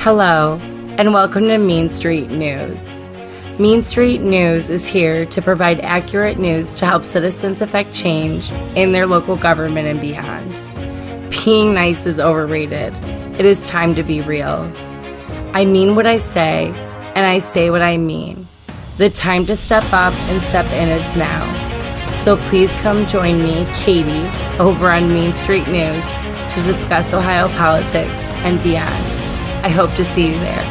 Hello, and welcome to Mean Street News. Mean Street News is here to provide accurate news to help citizens affect change in their local government and beyond. Being nice is overrated. It is time to be real. I mean what I say, and I say what I mean. The time to step up and step in is now. So please come join me, Katie, over on Mean Street News to discuss Ohio politics and beyond. I hope to see you there.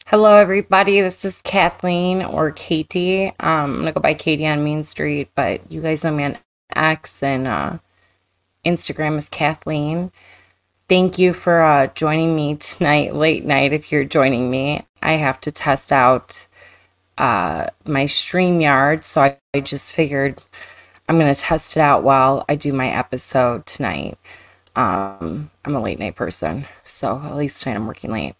Hello, everybody. This is Kathleen or Katie. I'm going to go by Katie on Mean Street, but you guys know me on X and Instagram is Kathleen. Thank you for joining me tonight, late night, if you're joining me. I have to test out my StreamYard, so I just figured I'm going to test it out while I do my episode tonight. I'm a late night person, so at least tonight I'm working late.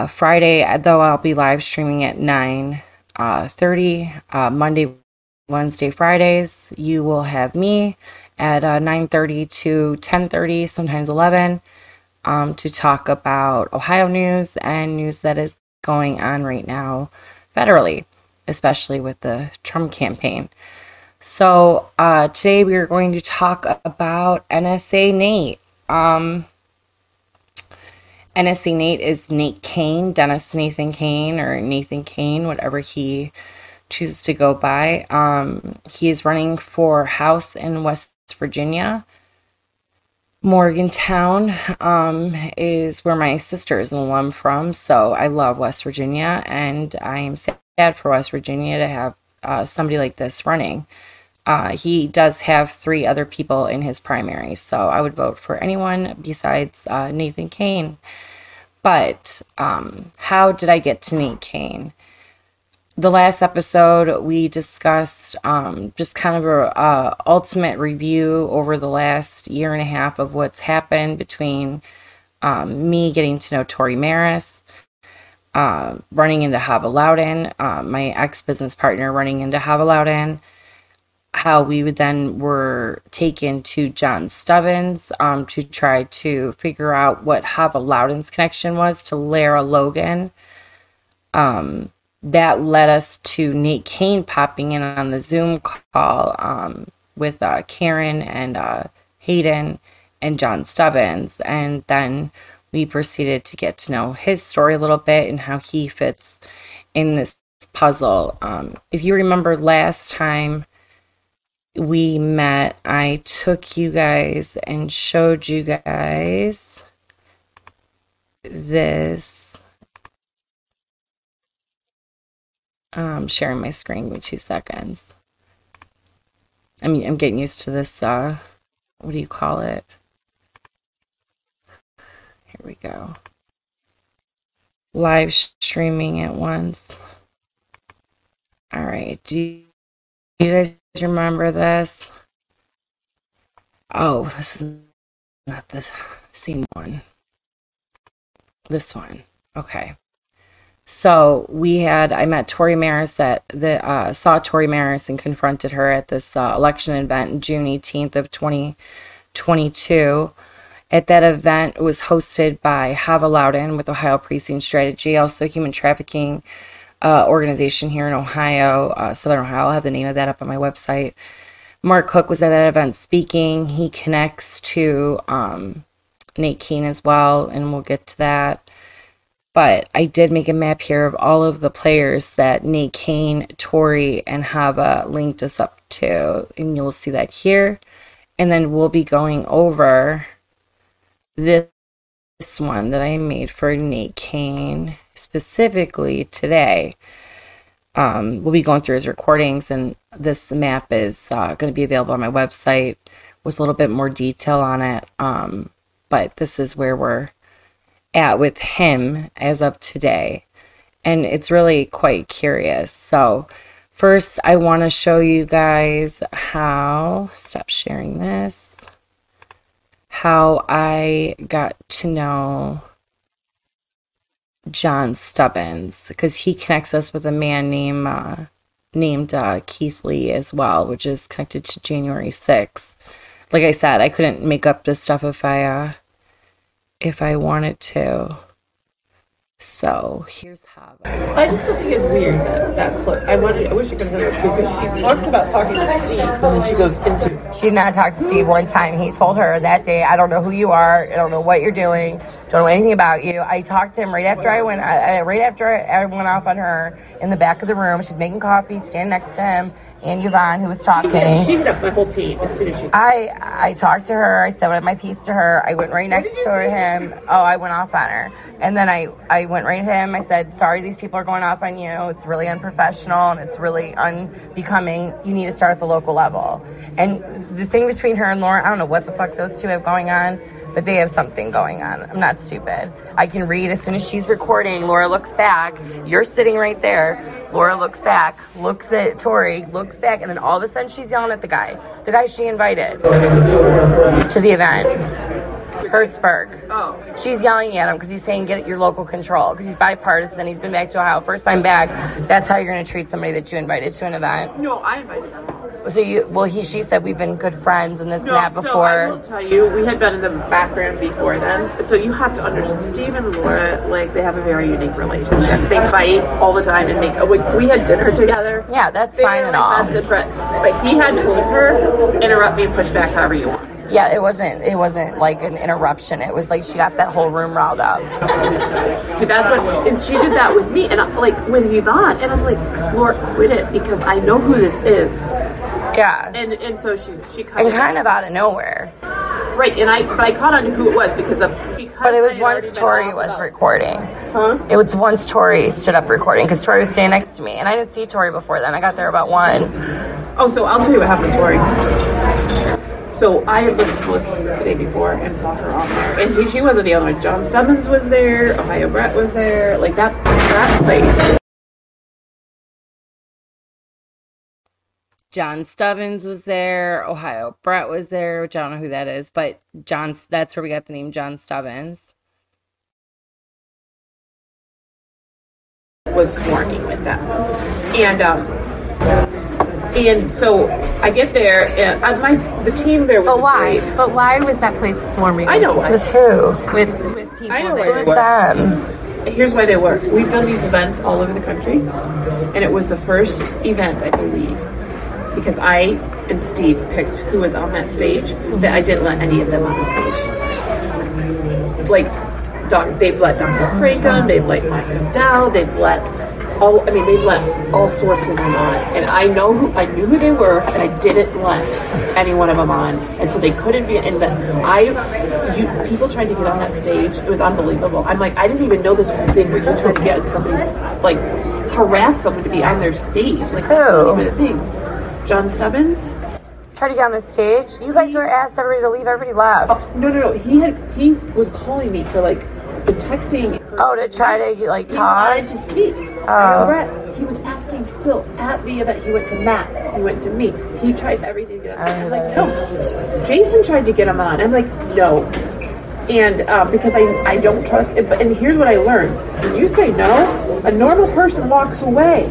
Friday, though, I'll be live streaming at 9:30. Monday, Wednesday, Fridays, you will have me at 9:30 to 10:30, sometimes 11, to talk about Ohio news and news that is going on right now federally, especially with the Trump campaign. So today we are going to talk about NSA Nate. NSA Nate is Nate Cain, Dennis Nathan Cain, or Nathan Cain, whatever he chooses to go by. He is running for House in West Virginia. Morgantown is where my sister is an alum from, so I love West Virginia, and I am sad for West Virginia to have somebody like this running. He does have 3 other people in his primary, so I would vote for anyone besides Nathan Cain. But how did I get to Nate Cain? The last episode, we discussed just kind of a ultimate review over the last year and a half of what's happened between me getting to know Tori Maris, running into Hava Loudon, my ex-business partner running into Hava Loudon, how we then were taken to John Stubbins to try to figure out what Hava Loudon's connection was to Lara Logan. That led us to Nate Cain popping in on the Zoom call with Karen and Hayden and John Stubbins. And then we proceeded to get to know his story a little bit and how he fits in this puzzle. If you remember last time we met, I took you guys and showed you guys this. Sharing my screen. Give me 2 seconds. I'm getting used to this, what do you call it? Here we go. Live streaming at once. All right. Do you guys remember this? Oh, this is not the same one. This one. Okay. So I met Tori Maris saw Tori Maris and confronted her at this election event June 18th of 2022. At that event, it was hosted by Hava Loudon with Ohio Precinct Strategy, also a human trafficking organization here in Ohio, Southern Ohio. I'll have the name of that up on my website. Mark Cook was at that event speaking. He connects to Nate Cain as well, and we'll get to that. But I did make a map here of all of the players that Nate Cain, Tori, and Hava linked us up to. And you'll see that here. And then we'll be going over this one that I made for Nate Cain specifically today. We'll be going through his recordings, and this map is going to be available on my website with a little bit more detail on it. But this is where we're at with him as of today, and it's really quite curious. So first I want to show you guys how I got to know John Stubbins, because he connects us with a man named named Keith Lee as well, which is connected to January 6th. Like I said, I couldn't make up this stuff if I wanted to. So here's how. I just still think it's weird that clip. I wish you could hear it because she talks about talking to Steve, and then she goes into. She did not talk to Steve one time. He told her that day, "I don't know who you are. I don't know what you're doing. Don't know anything about you." I talked to him right after I went. Right after I went off on her in the back of the room. She's making coffee, standing next to him, and Yvonne, who was talking. She hit up my whole team as soon as she. I talked to her. I said my piece to her. I went right next to him. Oh, I went off on her, and then I went right to him. I said, "Sorry, these people are going off on you. It's really unprofessional and it's really unbecoming. You need to start at the local level." And the thing between her and Laura, I don't know what the fuck those two have going on, but they have something going on. I'm not stupid. I can read as soon as she's recording. Laura looks back. You're sitting right there. Laura looks back, looks at Tori, looks back, and then all of a sudden she's yelling at the guy she invited to the event. Hertzberg. Oh. She's yelling at him because he's saying get your local control because he's bipartisan. He's been back to Ohio. First time back. That's how you're going to treat somebody that you invited to an event. No, I invited him. So she said we've been good friends and this and that before. So I will tell you, we had been in the background before then. So you have to understand, Steve and Laura, like they have a very unique relationship. They fight all the time and we had dinner together. Yeah, that's fine and all. But he had told her, interrupt me and push back however you want. Yeah, it wasn't like an interruption. It was like she got that whole room riled up. See, that's what, and she did that with me, and with Yvonne, and I'm like, Laura, quit it because I know who this is. Yeah. And so she kind of out of nowhere. Right, and I caught on to who it was because But it was once Tori was recording. Huh? It was once Tori stood up recording because Tori was standing next to me, and I didn't see Tori before then. I got there about 1. Oh, so I'll tell you what happened to Tori. So I had listened to this the day before and saw her on there. And she wasn't the only one. John Stubbins was there. Ohio Brett was there. Like that place. John Stubbins was there. Ohio Brett was there, which I don't know who that is. But that's where we got the name John Stubbins. Was swarming with them. And so I get there, and the team there was. But why? Great. But why was that place swarming? I know why. With who? With people. I know there. why. Who's them? Here's why they work. We've done these events all over the country, and it was the first event, I believe, because I and Steve picked who was on that stage. That I didn't let any of them on the stage. Like, they've let Dr. Franken, they've let Mike Dowd, they've let all sorts of them on, and I knew who they were, and I didn't let any one of them on, and so they couldn't be. And people tried to get on that stage. It was unbelievable. I'm like, I didn't even know this was a thing where you try to get somebody's harass someone to be on their stage. Like, who? Even a thing. John Stubbins. Tried to get on the stage. You guys were asked everybody to leave. Everybody left. Oh, no. He was calling me for the texting. To try to talk. He wanted to speak. Oh. Brett, he was asking still at the event. He went to Matt. He went to me. He tried everything to get on. I'm like, no. Jason tried to get him on. I'm like, no. And because I don't trust it. And here's what I learned. When you say no, a normal person walks away.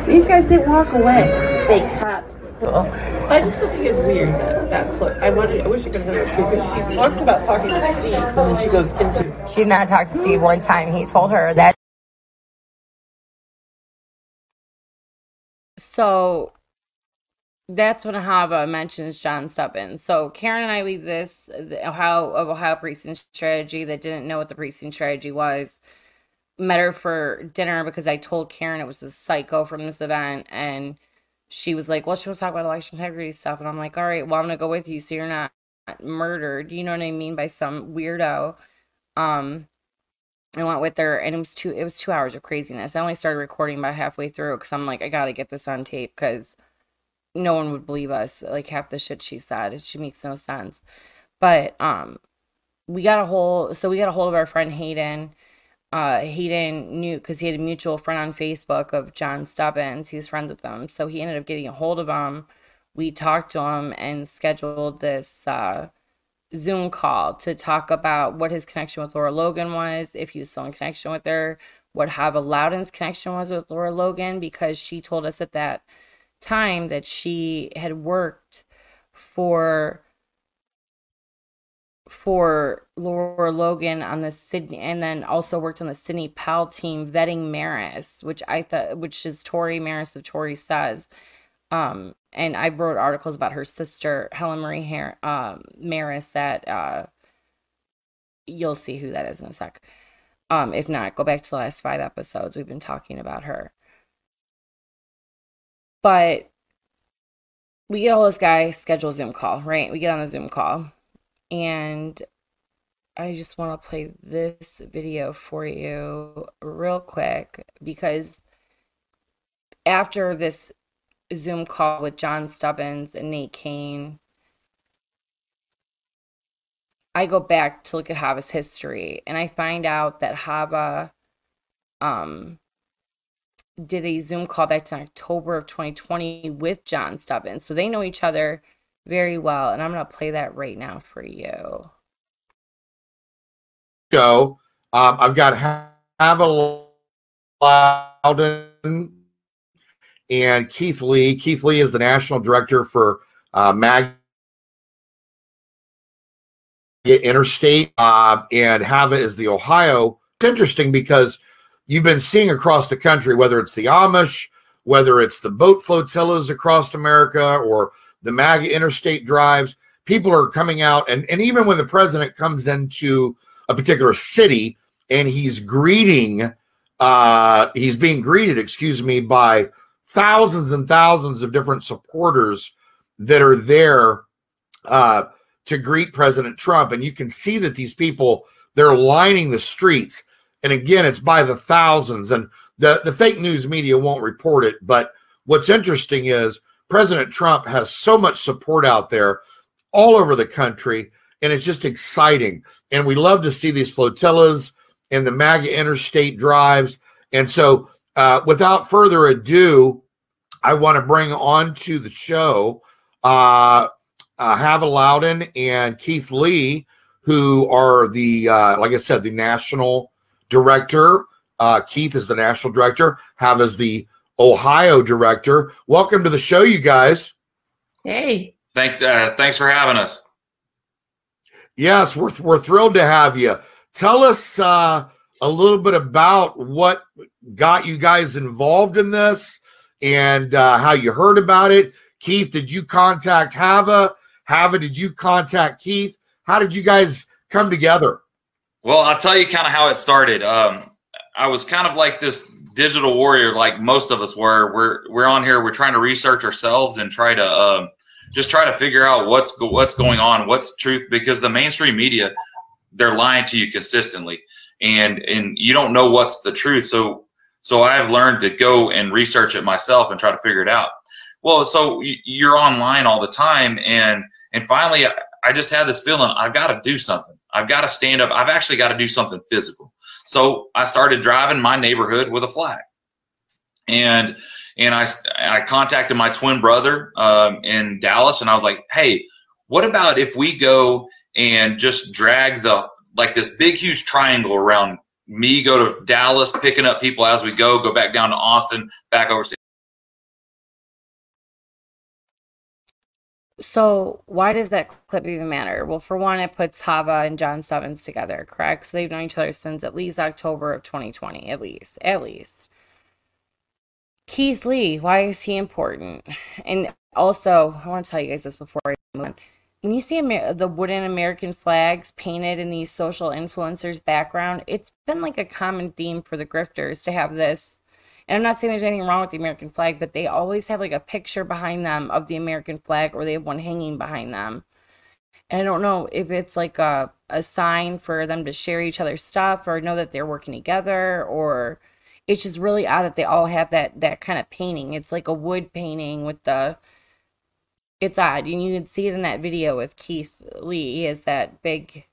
These guys didn't walk away. They kept. I just still think it's weird that clip. I wish you could hear it because she talks about talking to Steve, and then she goes into. She did not talk to Steve one time. He told her that. So that's when Hava mentions John Stubbins. So Karen and I leave the Ohio precinct strategy that didn't know what the precinct strategy was. Met her for dinner because I told Karen it was a psycho from this event, and she was like, well, she wants to talk about election integrity stuff. And I'm like, all right, well, I'm going to go with you so you're not murdered. You know what I mean? By some weirdo. I went with her, and it was 2 hours of craziness. I only started recording about halfway through because I'm like, I got to get this on tape because no one would believe us. Like, half the shit she said. She makes no sense. But we got a hold of our friend Hayden. Hayden knew because he had a mutual friend on Facebook of John Stubbins. He was friends with him. So he ended up getting a hold of him. We talked to him and scheduled this Zoom call to talk about what his connection with Laura Logan was, if he was still in connection with her, what Hava Loudon's connection was with Laura Logan, because she told us at that time that she had worked for Laura Logan on the Sydney, and then also worked on the Sidney Powell team vetting Maris, which is Tori Maris of Tori Says. And I wrote articles about her sister, Helen Marie Maris, that you'll see who that is in a sec. If not, go back to the last 5 episodes. We've been talking about her. But we get all this guy schedule a Zoom call, right? We get on a Zoom call. And I just want to play this video for you real quick, because after this Zoom call with John Stubbins and Nate Cain, I go back to look at Hava's history, and I find out that Hava did a Zoom call back to October of 2020 with John Stubbins. So they know each other very well, and I'm going to play that right now for you. Go. I've got Hava Loudon and Keith Lee. Keith Lee is the national director for MAG Interstate, and Hava is the Ohio. It's interesting because you've been seeing across the country, whether it's the Amish, whether it's the boat flotillas across America, or the MAGA interstate drives, people are coming out. And even when the president comes into a particular city and he's being greeted, by thousands and thousands of different supporters that are there to greet President Trump. And you can see that these people, they're lining the streets. And again, it's by the thousands. And the fake news media won't report it. But what's interesting is President Trump has so much support out there all over the country, and it's just exciting. And we love to see these flotillas and the MAGA interstate drives. And so without further ado, I want to bring on to the show Hava Loudon and Keith Lee, who are the, like I said, the national director. Keith is the national director. Hava is the Ohio director. Welcome to the show, you guys. Hey. Thanks for having us. Yes, we're thrilled to have you. Tell us a little bit about what got you guys involved in this and how you heard about it. Keith, did you contact Hava? Hava, did you contact Keith? How did you guys come together? Well, I'll tell you kind of how it started. I was kind of like this digital warrior, like most of us were. We're on here. We're trying to research ourselves and try to just try to figure out what's going on, what's truth, because the mainstream media, they're lying to you consistently, and you don't know what's the truth. So I've learned to go and research it myself and try to figure it out. Well, so you're online all the time, and finally I just had this feeling I've got to do something. I've got to stand up. I've actually got to do something physical. So I started driving my neighborhood with a flag, and I contacted my twin brother in Dallas, and I was like, hey, what about if we go and just drag this big, huge triangle around me, go to Dallas, picking up people as we go back down to Austin, back over. So why does that clip even matter? Well, for one, it puts Hava and John Stubbins together, correct? So they've known each other since at least October of 2020, at least. Keith Lee, why is he important? And also, I want to tell you guys this before I move on. When you see the wooden American flags painted in these social influencers' background, it's been like a common theme for the grifters to have this. And I'm not saying there's anything wrong with the American flag, but they always have like a picture behind them of the American flag, or they have one hanging behind them. And I don't know if it's like a sign for them to share each other's stuff or know that they're working together, or it's just really odd that they all have that kind of painting. It's like a wood painting with it's odd. And you can see it in that video with Keith Lee. He has that big.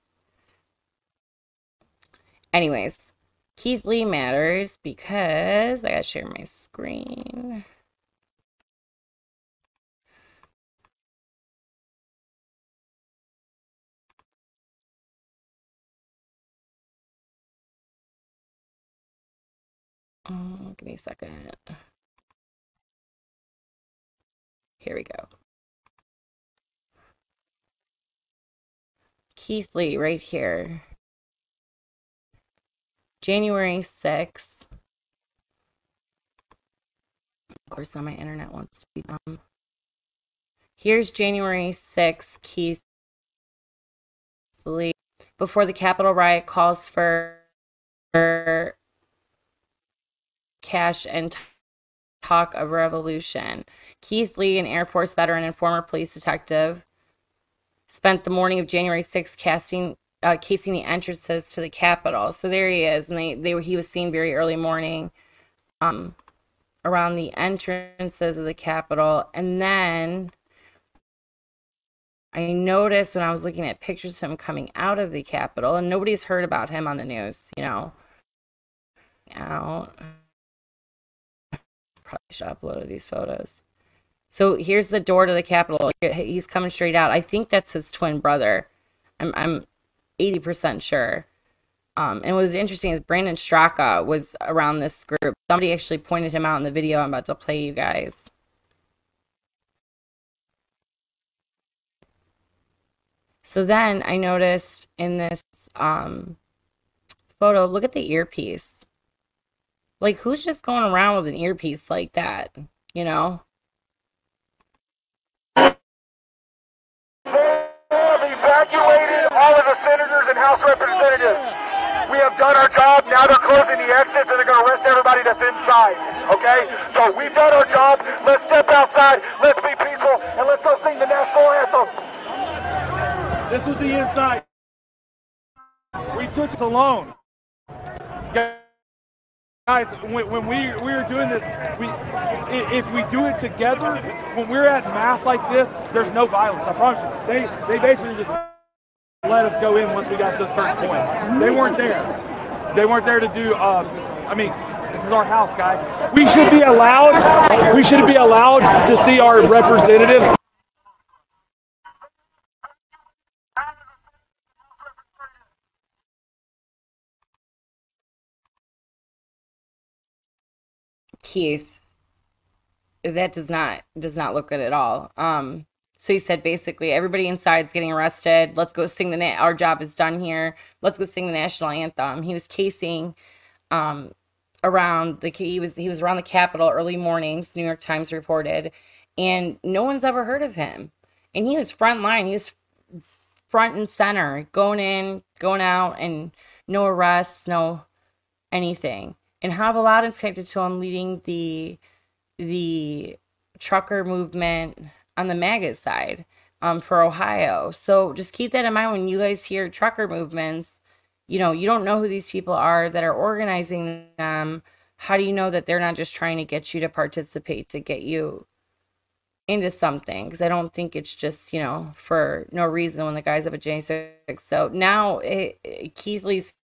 Anyways, Keith Lee matters because I gotta share my screen. Give me a second. Here we go. Keith Lee right here. January 6th. Of course, now my internet wants to be dumb. Here's January 6th, Keith Lee. Before the Capitol riot, calls for cash and talk of revolution. Keith Lee, an Air Force veteran and former police detective, spent the morning of January 6th casing the entrances to the Capitol. So there he is, and he was seen very early morning around the entrances of the Capitol. And then I noticed when I was looking at pictures of him coming out of the Capitol, and nobody's heard about him on the news, you know. Out. Probably should upload these photos. So here's the door to the Capitol. He's coming straight out. I think that's his twin brother. I'm 80% sure. And what was interesting is Brandon Straka was around this group. Somebody actually pointed him out in the video I'm about to play you guys. So then I noticed in this photo, look at the earpiece. Like, who's just going around with an earpiece like that, you know? Evacuated all of the senators and House representatives. We have done our job. Now they're closing the exits and they're going to arrest everybody that's inside. Okay? So we've done our job. Let's step outside. Let's be peaceful and let's go sing the national anthem. This is the inside. We took this alone. Guys, when we were doing this, if we do it together, when we're at mass like this, there's no violence. I promise you. They basically just let us go in once we got to a certain point. They weren't there. They weren't there to do. I mean, this is our house, guys. We should be allowed. We should be allowed to see our representatives. Keith, that does not look good at all. So he said basically everybody inside's getting arrested. Let's go sing our job is done here. Let's go sing the national anthem. He was casing around he was around the Capitol early mornings, New York Times reported, and no one's ever heard of him. And he was front line. He was front and center, going in, going out, and no arrests, no anything. And Hav Aladdin's connected to him, leading the trucker movement on the MAGA side for Ohio. So just keep that in mind when you guys hear trucker movements. You know, you don't know who these people are that are organizing them. How do you know that they're not just trying to get you to participate, to get you into something? Because I don't think it's just, you know, for no reason when the guy's up at January 6th. So now Keith Lee's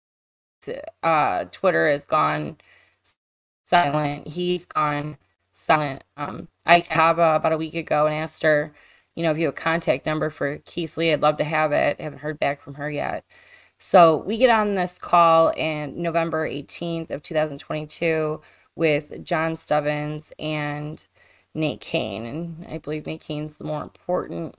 Twitter has gone silent. He's gone silent. I have about a week ago and asked her, you know, if you have a contact number for Keith Lee, I'd love to have it. I haven't heard back from her yet. So we get on this call in November 18th of 2022 with John Stubbins and Nate Cain. And I believe Nate Cain's the more important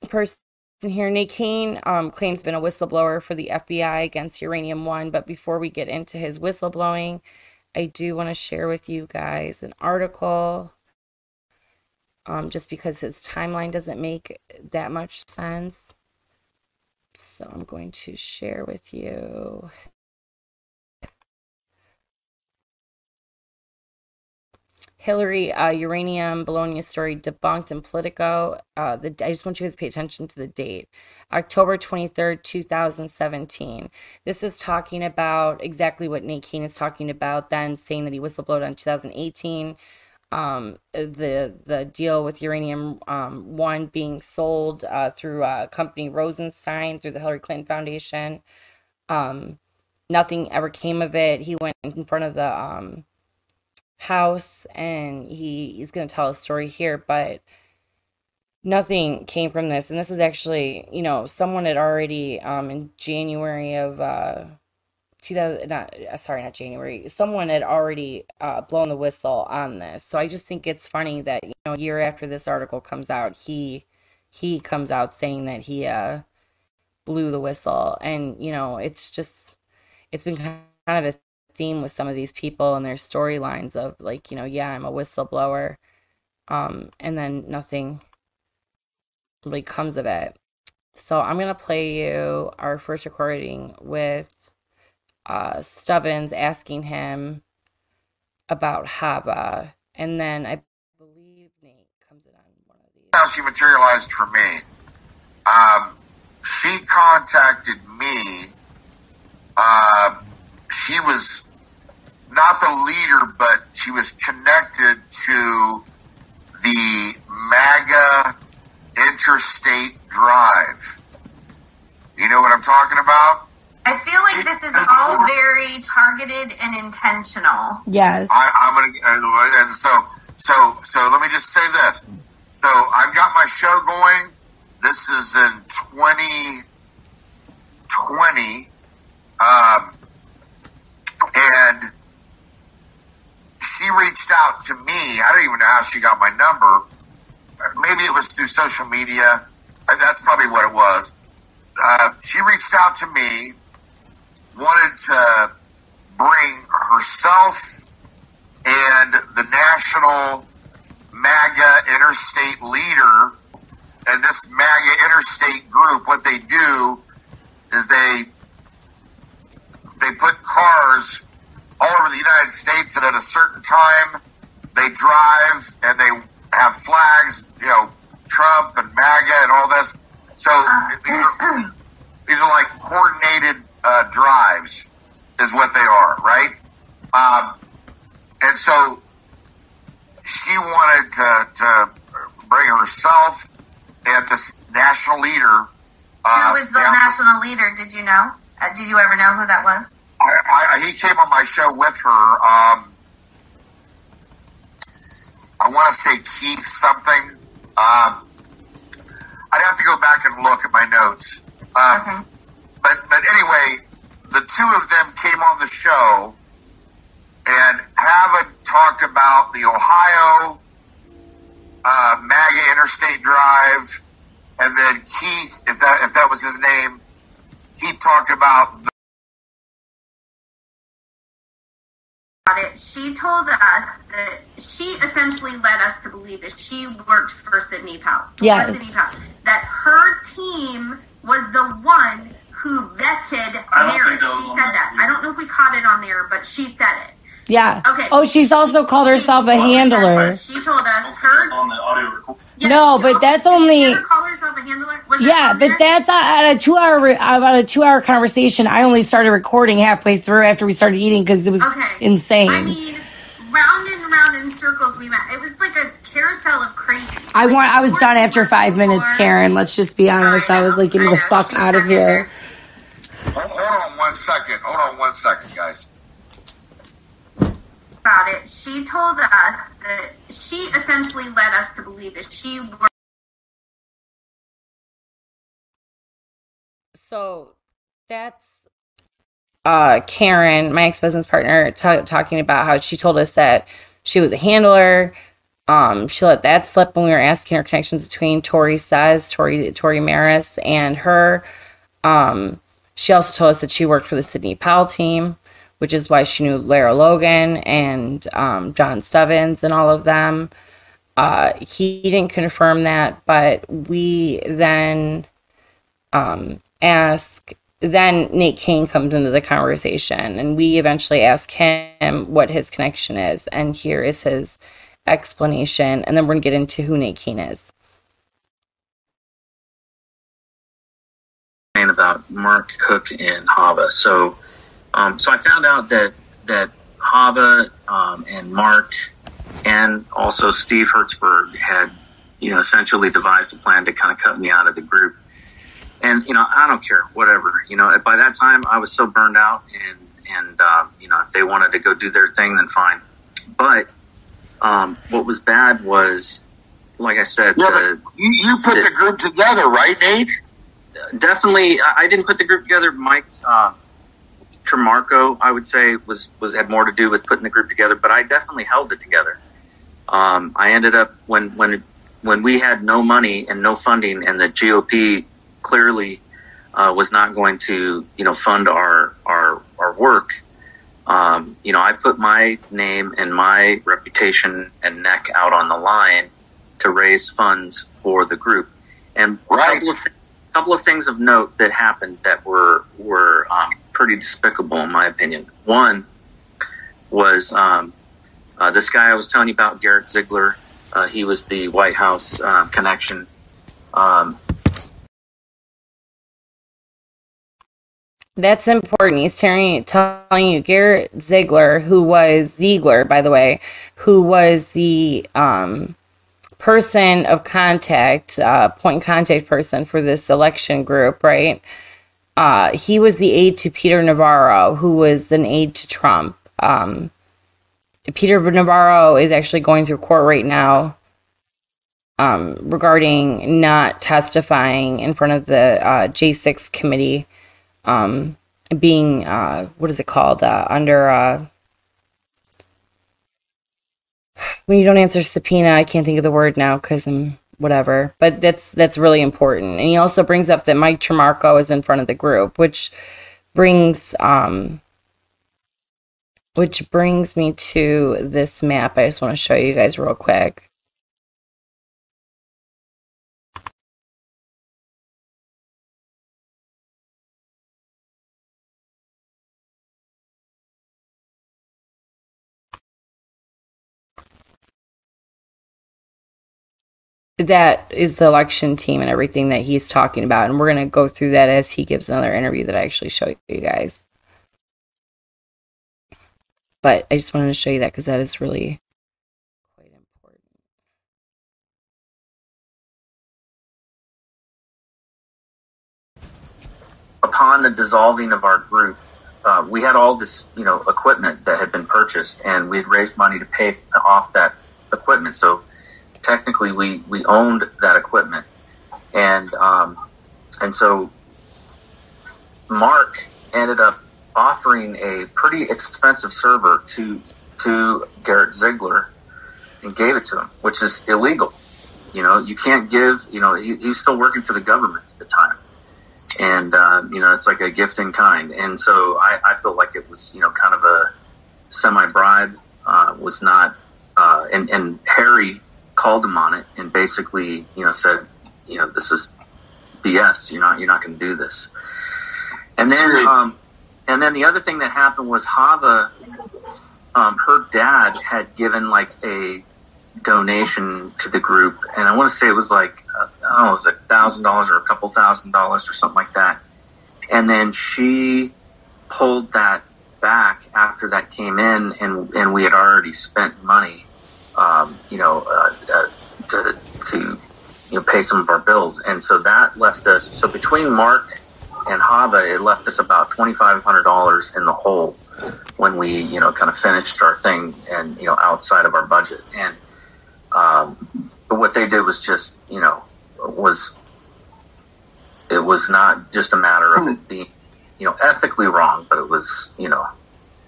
person here. Nate Cain claims to have been a whistleblower for the FBI against Uranium One. But before we get into his whistleblowing, I do want to share with you guys an article just because his timeline doesn't make that much sense. So I'm going to share with you. Hillary uranium bologna story debunked in Politico. I just want you guys to pay attention to the date. October 23rd, 2017. This is talking about exactly what Nate Cain is talking about then, saying that he whistleblowed in 2018. The deal with Uranium One being sold through company Rosenstein, through the Hillary Clinton Foundation. Nothing ever came of it. He went in front of the House, and he's going to tell a story here, but nothing came from this. And this was actually, you know, someone had already in January of not January. Someone had already blown the whistle on this. So I just think it's funny that, a year after this article comes out, he comes out saying that he blew the whistle. And, it's been kind of a theme with some of these people and their storylines of like, yeah, I'm a whistleblower. And then nothing really comes of it. So I'm going to play you our first recording with Stubbins asking him about Hava. And then I believe Nate comes in on one of these. How she materialized for me. She contacted me. She was not the leader, but she was connected to the MAGA Interstate Drive. You know what I'm talking about? I feel like this is all very targeted and intentional. Yes. I'm gonna, and so let me just say this. So I've got my show going. This is in 2020, and she reached out to me. I don't even know how she got my number. Maybe it was through social media. That's probably what it was. She reached out to me, wanted to bring herself and the national MAGA interstate leader and this MAGA interstate group. What they do is they put cars all over the United States, and at a certain time they drive and they have flags, Trump and MAGA and all this. So these are like coordinated drives is what they are, right? And so she wanted to bring herself and this national leader. Who was the national leader? Did you know? Did you ever know who that was? He came on my show with her. I want to say Keith something. I'd have to go back and look at my notes. Okay. But anyway, the two of them came on the show and haven't talked about the Ohio MAGA Interstate Drive, and then Keith, if that was his name, he talked about it. She told us that she essentially led us to believe that she worked for Sidney Powell. Yes. For Sidney Powell. That her team was the one who vetted Mary. She said that. I don't know if we caught it on there, but she said it. Yeah. Okay. Oh, she's also called herself a handler. She told us her. On the audio record. Yes, No, but that's only. Did she ever call herself a handler? Was Yeah, but that's at a 2-hour conversation. I only started recording halfway through after we started eating because it was insane. I mean, round and round in circles we went. It was like a carousel of crazy. I was done after 5 minutes, Karen. Let's just be honest. I was like, get me the fuck out of here. Hold on 1 second. Hold on 1 second, guys. About it. She told us that she essentially led us to believe that she worked. So that's Karen, my ex-business partner, talking about how she told us that she was a handler. She let that slip when we were asking her connections between Tori Maris and her. She also told us that she worked for the Sidney Powell team, which is why she knew Lara Logan and John Stubbins and all of them. He didn't confirm that, but we then then Nate Cain comes into the conversation, and we eventually ask him what his connection is, and here is his explanation, and then we're going to get into who Nate Cain is. About Mark Cook and Hava. So I found out that Hava and Mark and also Steve Hertzberg had, essentially devised a plan to kind of cut me out of the group. And, I don't care, whatever. By that time, I was so burned out, and if they wanted to go do their thing, then fine. But what was bad was, like I said... Yeah, but you put the group together, right, Nate? Definitely. I didn't put the group together. Mike Tremarco, I would say, was had more to do with putting the group together, but I definitely held it together. I ended up when we had no money and no funding, and the GOP clearly was not going to fund our work. I put my name and my reputation and neck out on the line to raise funds for the group. And a couple of things of note that happened that were pretty despicable in my opinion. One was this guy I was telling you about, Garrett Ziegler. He was the White House connection. That's important. He's telling you Garrett Ziegler, who was Ziegler, by the way, who was the person of contact, point contact person for this election group, right? He was the aide to Peter Navarro, who was an aide to Trump. Peter Navarro is actually going through court right now regarding not testifying in front of the J6 committee. Being what is it called under when you don't answer subpoena. I can't think of the word now because I'm whatever, but that's really important. And he also brings up that Mike Tremarco is in front of the group, which brings me to this map. I just want to show you guys real quick. That is the election team and everything that he's talking about. And we're going to go through that as he gives another interview that I actually show you guys. But I just wanted to show you that because that is really quite important. Upon the dissolving of our group, we had all this, equipment that had been purchased, and we had raised money to pay off that equipment. So technically, we owned that equipment, and so Mark ended up offering a pretty expensive server to Garrett Ziegler and gave it to him, which is illegal. You can't give. He was still working for the government at the time, and it's like a gift in kind. And so I felt like it was kind of a semi-bribe. Was not, and Harry called him on it and basically, said, this is BS. You're not going to do this. And then the other thing that happened was Hava, her dad had given like a donation to the group, and I want to say it was like it was $1,000 or a couple $1,000 or something like that. And then she pulled that back after that came in, and we had already spent money. To pay some of our bills, and so that left us. So between Mark and Hava, it left us about $2,500 in the hole when we kind of finished our thing and outside of our budget. And but what they did was just it was not just a matter of it being ethically wrong, but it was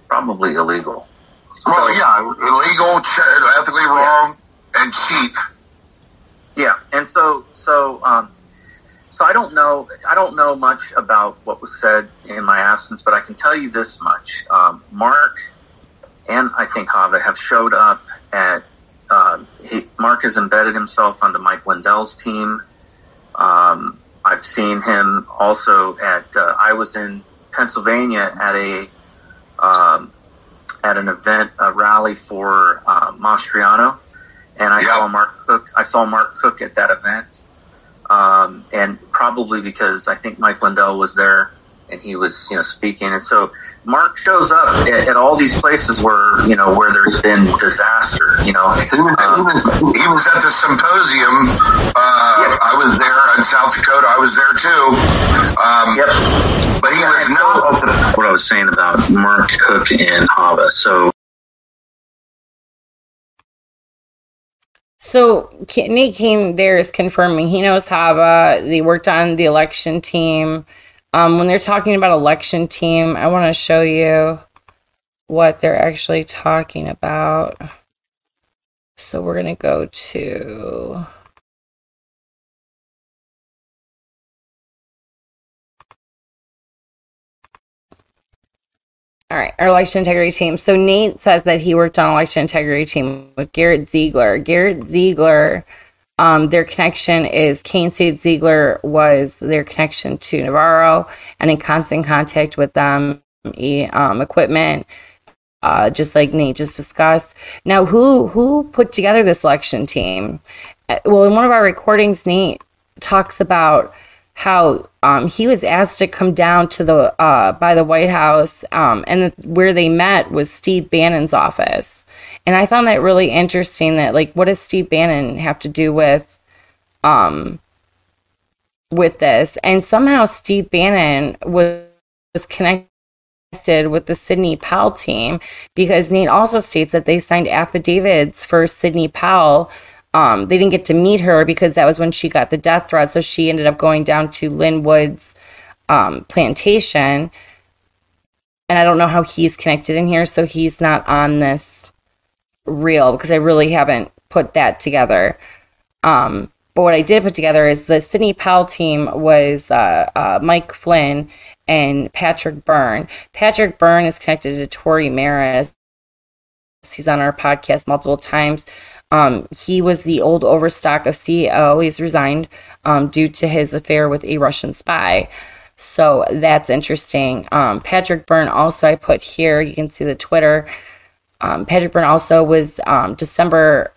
probably illegal. Well, illegal, ethically wrong, and cheap. Yeah, and so I don't know much about what was said in my absence, but I can tell you this much: Mark and I think Hava have showed up at. Mark has embedded himself onto Mike Lindell's team. I've seen him also at. I was in Pennsylvania at an event, a rally for Mastriano, and I saw Mark Cook at that event, and probably because I think Mike Lindell was there and he was speaking, and so Mark shows up at all these places where where there's been disaster. He was at the symposium. I was there in South Dakota. I was there too. But he was what I was saying about Mark Cook and Hava. So Nate Cain there is confirming he knows Hava. They worked on the election team. When they're talking about election team, I want to show you what they're actually talking about. So we're going to go to... All right, our election integrity team. So Nate says that he worked on election integrity team with Garrett Ziegler. Garrett Ziegler, their connection is Cain State Ziegler was their connection to Navarro and in constant contact with them, equipment, just like Nate just discussed. Now, who put together this election team? Well, in one of our recordings, Nate talks about how he was asked to come down to the by the White House, and where they met was Steve Bannon's office. And I found that really interesting. That, like, what does Steve Bannon have to do with this? And somehow Steve Bannon was connected with the Sidney Powell team, because Nate also states that they signed affidavits for Sidney Powell. They didn't get to meet her because that was when she got the death threat. So she ended up going down to Lynn Wood's plantation. And I don't know how he's connected in here. So he's not on this reel because I really haven't put that together. But what I did put together is the Sidney Powell team was Mike Flynn and Patrick Byrne. Patrick Byrne is connected to Tory Maris. He's on our podcast multiple times. He was the old overstock of CEO. He's resigned due to his affair with a Russian spy. So that's interesting. Patrick Byrne also, I put here, you can see the Twitter. Patrick Byrne also was December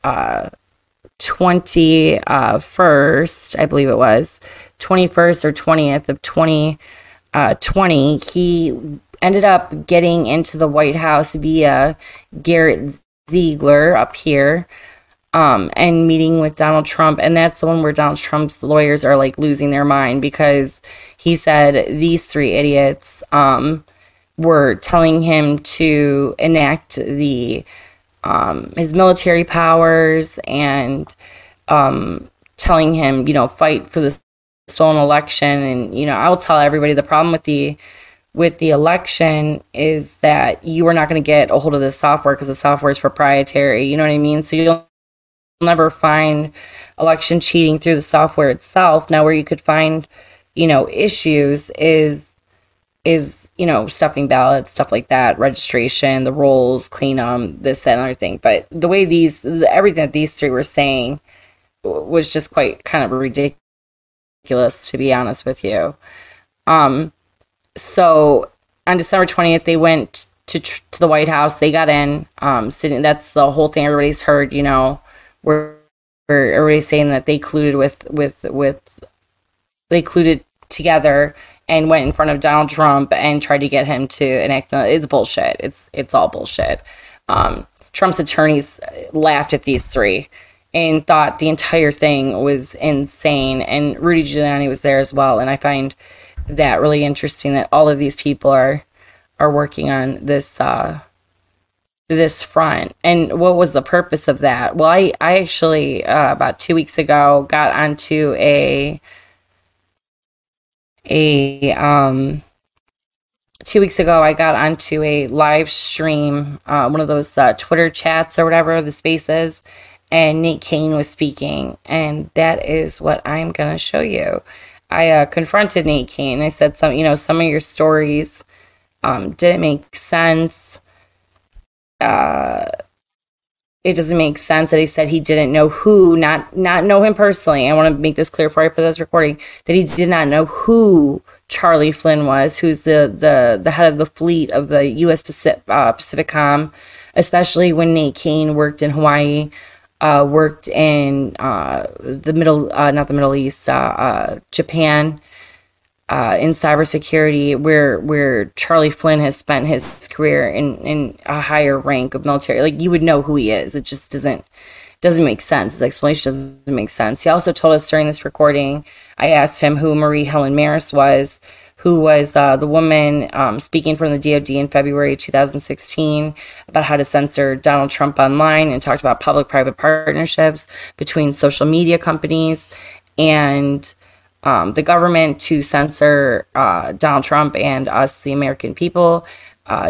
21st, I believe it was, 21st or 20th of 2020. He ended up getting into the White House via Garrett Ziegler up here. And meeting with Donald Trump. And that's the one where Donald Trump's lawyers are like losing their mind, because he said these three idiots were telling him to enact the his military powers and telling him, fight for the stolen election. And, I will tell everybody the problem with the election is that you are not going to get a hold of this software because the software is proprietary. You know what I mean? So you'll never find election cheating through the software itself. Now, where you could find, issues is stuffing ballots, stuff like that, registration, the rolls, clean them, this, that, and other thing. But the way everything that these three were saying was just quite kind of ridiculous, to be honest with you. So on December 20th, they went to the White House. They got in, sitting. That's the whole thing everybody's heard, where everybody's saying that they colluded they colluded together and went in front of Donald Trump and tried to get him to enact. It's bullshit. It's all bullshit. Trump's attorneys laughed at these three and thought the entire thing was insane. And Rudy Giuliani was there as well. And I find that really interesting that all of these people are working on this front. And what was the purpose of that? Well, I actually about 2 weeks ago got onto a 2 weeks ago I got onto a live stream, one of those Twitter chats or whatever, the spaces, and Nate Cain was speaking, and that is what I'm gonna show you. I confronted Nate Cain. I said some of your stories didn't make sense. It doesn't make sense that he said he didn't know who, not know him personally. I want to make this clear before I put this recording, that he did not know who Charlie Flynn was, who's the head of the fleet of the U.S. Pacificom, especially when Nate Cain worked in Hawaii, worked in not the Middle East, Japan, in cybersecurity, where Charlie Flynn has spent his career in a higher rank of military. Like, you would know who he is. It just doesn't make sense. His explanation doesn't make sense. He also told us during this recording, I asked him who Marie Helen Maris was, who was the woman speaking from the DoD in February 2016 about how to censor Donald Trump online, and talked about public-private partnerships between social media companies and the government to censor Donald Trump and us, the American people.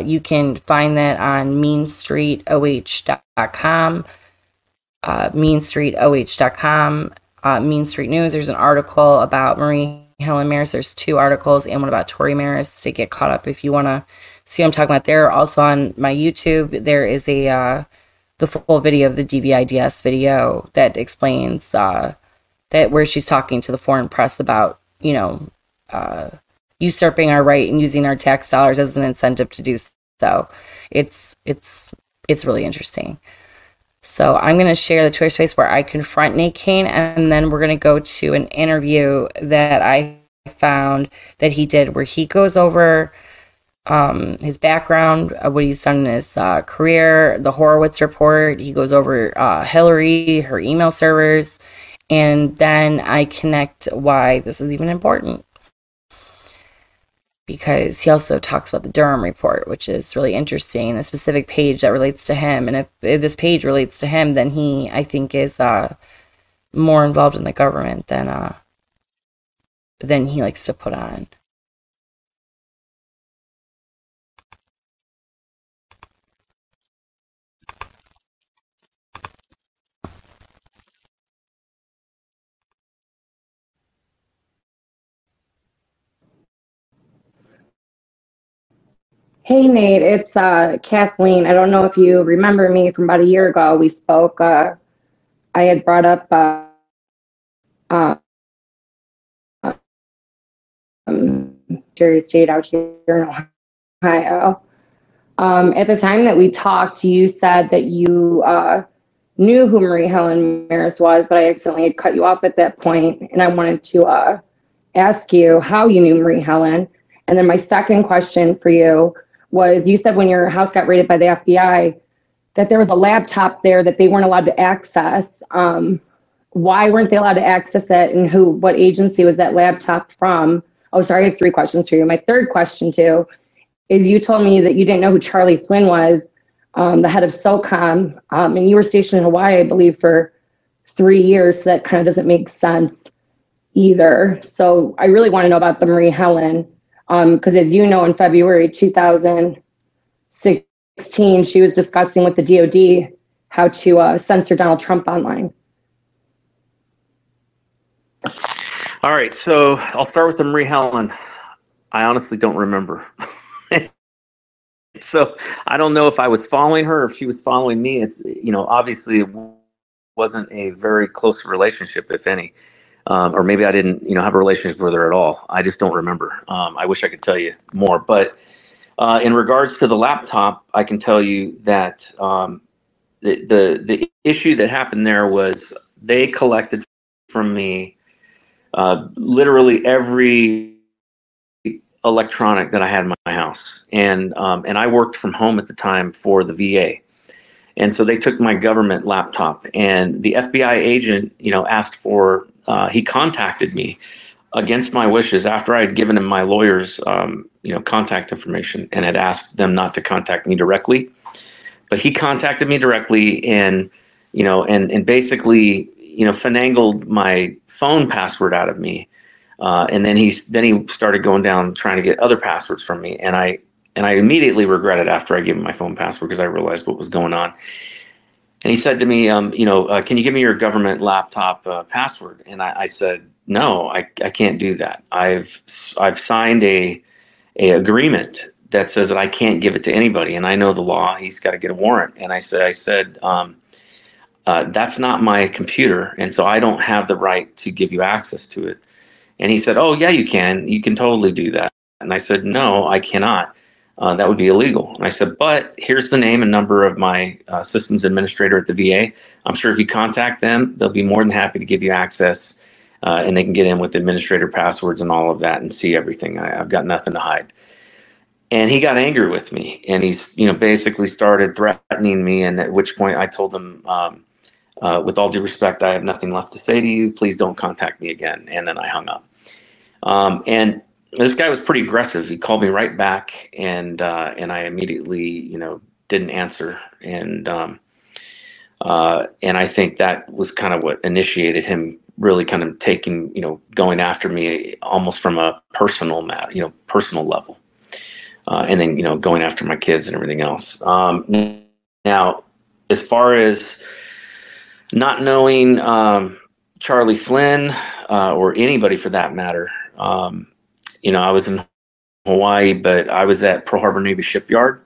You can find that on meanstreetoh.com, meanstreetoh.com, Mean Street News. There's an article about Marie Helen Maris. There's 2 articles and one about Tori Maris to get caught up if you want to see what I'm talking about there. Also on my YouTube, there is the full video of the DVIDS video that explains that where she's talking to the foreign press about, usurping our right and using our tax dollars as an incentive to do so. It's really interesting. So I'm going to share the Twitter space where I confront Nate Cain, and then we're going to go to an interview that I found that he did where he goes over his background, what he's done in his career, the Horowitz report. He goes over Hillary, her email servers, and then I connect why this is even important. Because he also talks about the Durham report, which is really interesting, a specific page that relates to him. And if this page relates to him, then he, I think, is more involved in the government than he likes to put on. Hey, Nate, it's Kathleen. I don't know if you remember me from about a year ago. We spoke. I had brought up Jerry State out here in Ohio. At the time that we talked, you said that you knew who Marie Helen Maris was, but I accidentally had cut you off at that point, and I wanted to ask you how you knew Marie Helen. And then my second question for you was, you said when your house got raided by the FBI that there was a laptop there that they weren't allowed to access. Why weren't they allowed to access it, and what agency was that laptop from? Oh, sorry, I have 3 questions for you. My third question too is, you told me that you didn't know who Charlie Flynn was, the head of SOCOM, and you were stationed in Hawaii, I believe, for 3 years. So that kind of doesn't make sense either. So I really want to know about the Marie Helen. Because as you know, in February 2016, she was discussing with the DOD how to censor Donald Trump online. All right, so I'll start with the Marie Helen. I honestly don't remember. So I don't know if I was following her or if she was following me. It's, obviously it wasn't a very close relationship, if any. Or maybe I didn't, have a relationship with her at all. I just don't remember. I wish I could tell you more. But in regards to the laptop, I can tell you that the issue that happened there was they collected from me literally every electronic that I had in my house, and I worked from home at the time for the VA. And so they took my government laptop, and the FBI agent, asked for, he contacted me against my wishes after I had given him my lawyer's, contact information, and had asked them not to contact me directly. But he contacted me directly and basically, finagled my phone password out of me. And then he started going down trying to get other passwords from me. And I immediately regretted after I gave him my phone password, because I realized what was going on. And he said to me, can you give me your government laptop password? And I said, no, I can't do that. I've signed a agreement that says that I can't give it to anybody. And I know the law. He's got to get a warrant. And I said, that's not my computer. And so I don't have the right to give you access to it. And he said, oh, yeah, you can. You can totally do that. And I said, no, I cannot. That would be illegal. And I said, but here's the name and number of my systems administrator at the VA. I'm sure if you contact them, they'll be more than happy to give you access, and they can get in with administrator passwords and all of that and see everything. I've got nothing to hide. And he got angry with me, and he's basically started threatening me. And at which point I told him, with all due respect, I have nothing left to say to you. Please don't contact me again. And then I hung up. And this guy was pretty aggressive. He called me right back, and I immediately, didn't answer. And I think that was kind of what initiated him really kind of taking, going after me almost from a personal matter, personal level. And then, going after my kids and everything else. Now, as far as not knowing Charlie Flynn or anybody for that matter, I was in Hawaii, but I was at Pearl Harbor Navy Shipyard.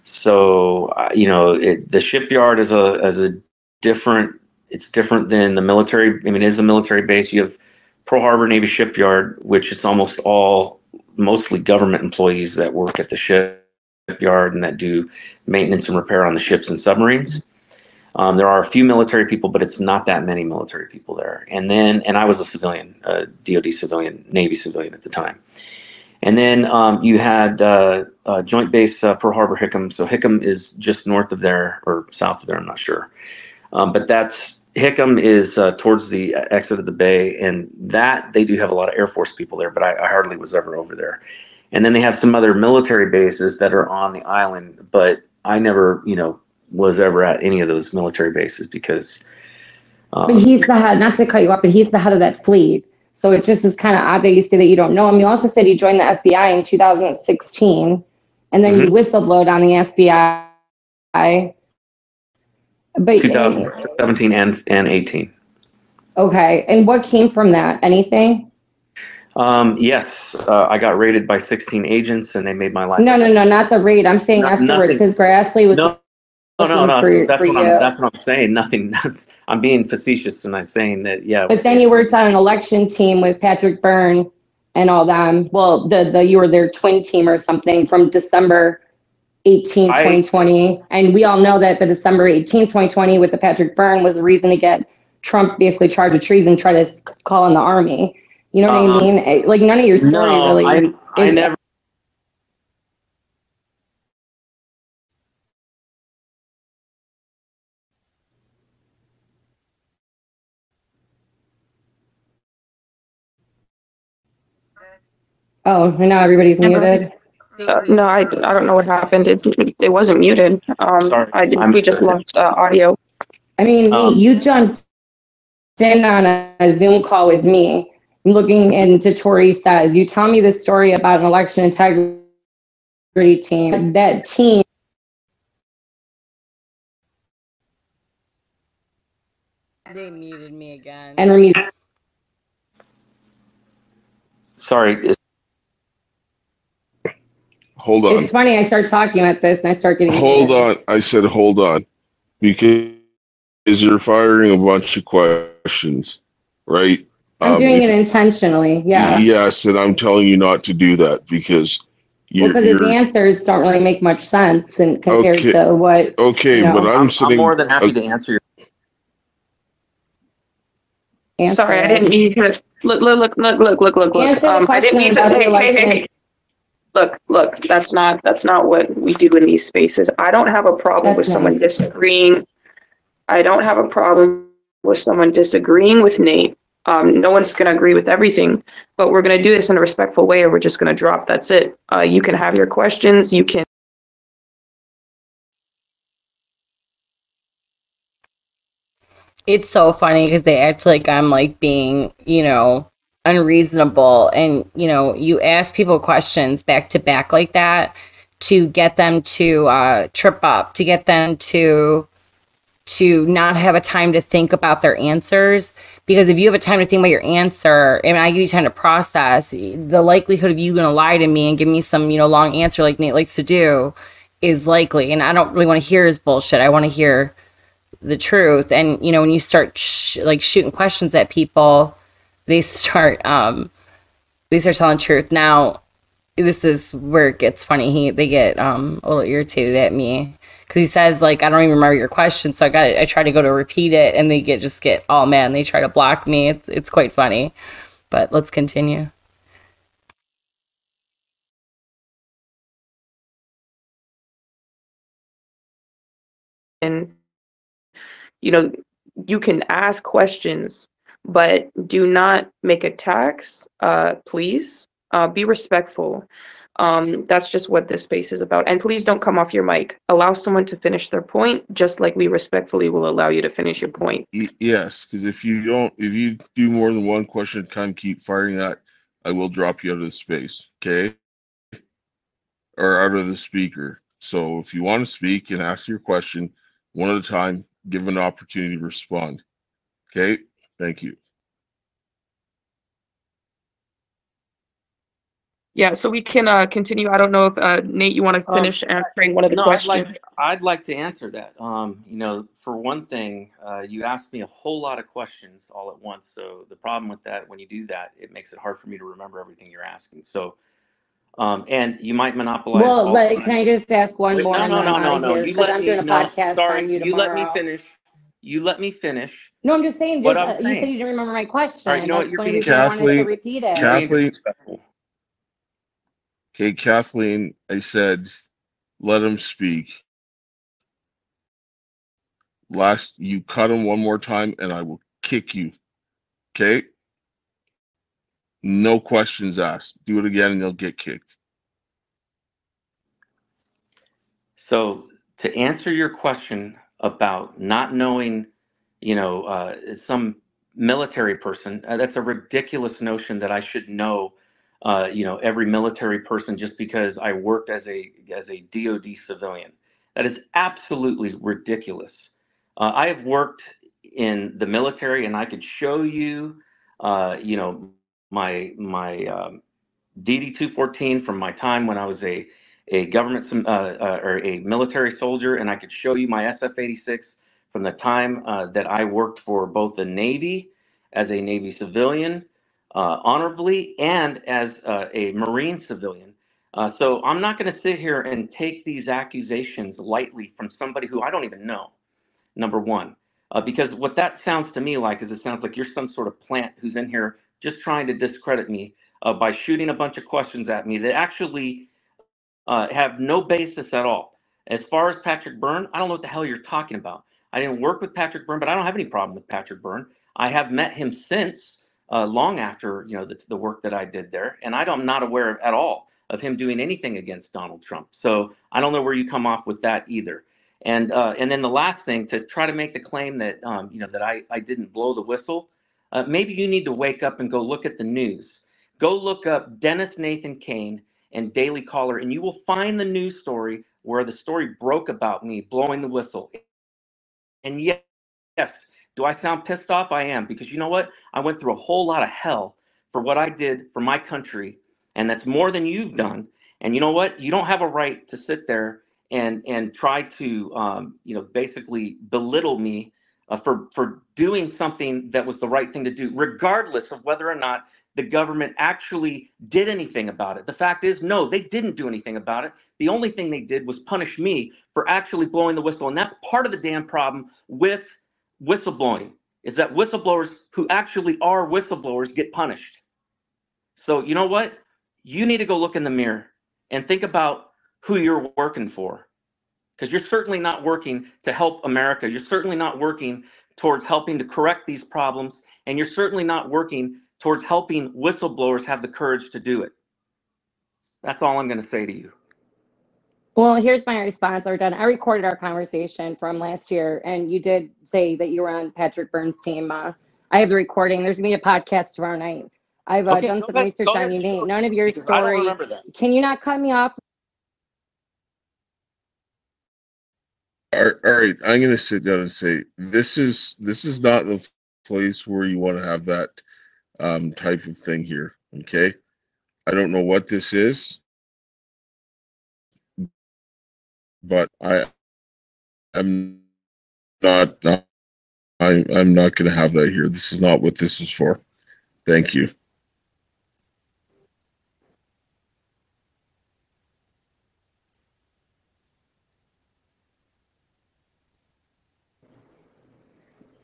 So, the shipyard is a different, it's different than the military. I mean, it is a military base. You have Pearl Harbor Navy Shipyard, which it's almost all mostly government employees that work at the shipyard and that do maintenance and repair on the ships and submarines. There are a few military people, but it's not that many military people there. And I was a civilian, DOD civilian, Navy civilian at the time. And then you had Joint Base Pearl Harbor Hickam. So Hickam is just north of there or south of there, I'm not sure. But Hickam is towards the exit of the bay, and that they do have a lot of Air Force people there, but I hardly was ever over there. And then they have some other military bases that are on the island, but I never, was ever at any of those military bases because. But he's the head, not to cut you off, but he's the head of that fleet. So it just is kind of odd that you say that you don't know him. You also said you joined the FBI in 2016, and then you whistleblowed on the FBI. But 2017 and 18. Okay. And what came from that? Anything? Yes. I got raided by 16 agents and they made my life. No, not the raid. I'm saying afterwards because Grassley was. No. That's what I'm saying. Nothing. I'm being facetious and I'm saying that, yeah. But then you worked on an election team with Patrick Byrne and all them. Well, you were their twin team or something from December 18, 2020. And we all know that the December 18, 2020 with the Patrick Byrne was the reason to get Trump basically charged with treason, try to call in the army. You know what I mean? Like none of your story really. I never. Oh, and now everybody's muted. No, I don't know what happened. It wasn't muted. Sorry, we just lost audio. I mean, you jumped in on a Zoom call with me, looking into Tori Says. You tell me this story about an election integrity team. That team. They muted me again. And remedial. Sorry. Hold on. It's funny. I start talking about this and I start getting. Hold on. I said, hold on. Because you're firing a bunch of questions, right? I'm doing it intentionally. Yeah. Yes. And I'm telling you not to do that because because his answers don't really make much sense and compared to what. Okay. But I'm more than happy to answer your. Sorry, I didn't mean to. Look. Answer the question about the election. Look, that's not what we do in these spaces. I don't have a problem with someone disagreeing. I don't have a problem with someone disagreeing with Nate. No one's going to agree with everything, but we're going to do this in a respectful way or we're just going to drop. That's it. You can have your questions. You can. It's so funny because they act like I'm like being, unreasonable. And, you ask people questions back to back like that to get them to trip up, to get them to not have a time to think about their answers. Because if you have a time to think about your answer and I give you time to process, the likelihood of you going to lie to me and give me some, long answer like Nate likes to do is likely. And I don't really want to hear his bullshit. I want to hear the truth. And, when you start shooting questions at people, they start telling the truth. Now, this is where it gets funny. They get a little irritated at me because he says I don't even remember your question. So I try to go to repeat it and they just get all mad and they try to block me. It's quite funny, but let's continue. And, you can ask questions, but do not make attacks, please. Be respectful. That's just what this space is about. And please don't come off your mic. Allow someone to finish their point, just like we respectfully will allow you to finish your point. Yes, because if you do more than one question at a time, keep firing that, I will drop you out of the space, okay? Or out of the speaker. So if you want to speak and ask your question one at a time, give an opportunity to respond. Okay? Thank you. Yeah, so we can continue. I don't know if Nate, you want to finish answering one of the questions? I'd like to answer that. For one thing, you asked me a whole lot of questions all at once. So the problem with that, when you do that, it makes it hard for me to remember everything you're asking. So, and you might monopolize. Well, can I just ask one more? No. Because I'm doing a podcast on you tomorrow. You let me finish. You let me finish. No, I'm just saying. You said you didn't remember my question. All right, you know what? You're being I wanted to repeat it. Kathleen. Okay, Kathleen, I said, let him speak. You cut him one more time and I will kick you. Okay? No questions asked. Do it again and you'll get kicked. So to answer your question about not knowing, some military person, that's a ridiculous notion that I should know every military person just because I worked as a DoD civilian. That is absolutely ridiculous. I have worked in the military, and I could show you, my DD-214 from my time when I was a government or a military soldier, and I could show you my SF-86 from the time that I worked for both the Navy as a Navy civilian, honorably, and as a Marine civilian. So I'm not going to sit here and take these accusations lightly from somebody who I don't even know, number one. Because what that sounds to me like is it sounds like you're some sort of plant who's in here just trying to discredit me by shooting a bunch of questions at me that actually have no basis at all. As far as Patrick Byrne, I don't know what the hell you're talking about. I didn't work with Patrick Byrne, but I don't have any problem with Patrick Byrne. I have met him since. Long after the work that I did there, and I'm not aware at all of him doing anything against Donald Trump. So I don't know where you come off with that either. And then the last thing, to try to make the claim that that I didn't blow the whistle, maybe you need to wake up and go look at the news. Go look up Dennis Nathan Cain and Daily Caller, and you will find the news story where the story broke about me blowing the whistle. And yes. Do I sound pissed off? I am, because you know what? I went through a whole lot of hell for what I did for my country, and that's more than you've done. And you know what? You don't have a right to sit there and try to basically belittle me for doing something that was the right thing to do, regardless of whether or not the government actually did anything about it. The fact is, no, they didn't do anything about it. The only thing they did was punish me for actually blowing the whistle, and that's part of the damn problem with whistleblowing, is that whistleblowers who actually are whistleblowers get punished. So you know what? You need to go look in the mirror and think about who you're working for, because you're certainly not working to help America. You're certainly not working towards helping to correct these problems, and you're certainly not working towards helping whistleblowers have the courage to do it. That's all I'm going to say to you. Well, here's my response. We're done. I recorded our conversation from last year, and you did say that you were on Patrick Byrne's team. I have the recording. There's going to be a podcast tomorrow night. I've done some research on you, Nate. None of your story. I don't remember that. Can you not cut me off? All right, I'm going to sit down and say this is not the place where you want to have that type of thing here. Okay, I don't know what this is, but I'm not going to have that here. This is not what this is for. Thank you.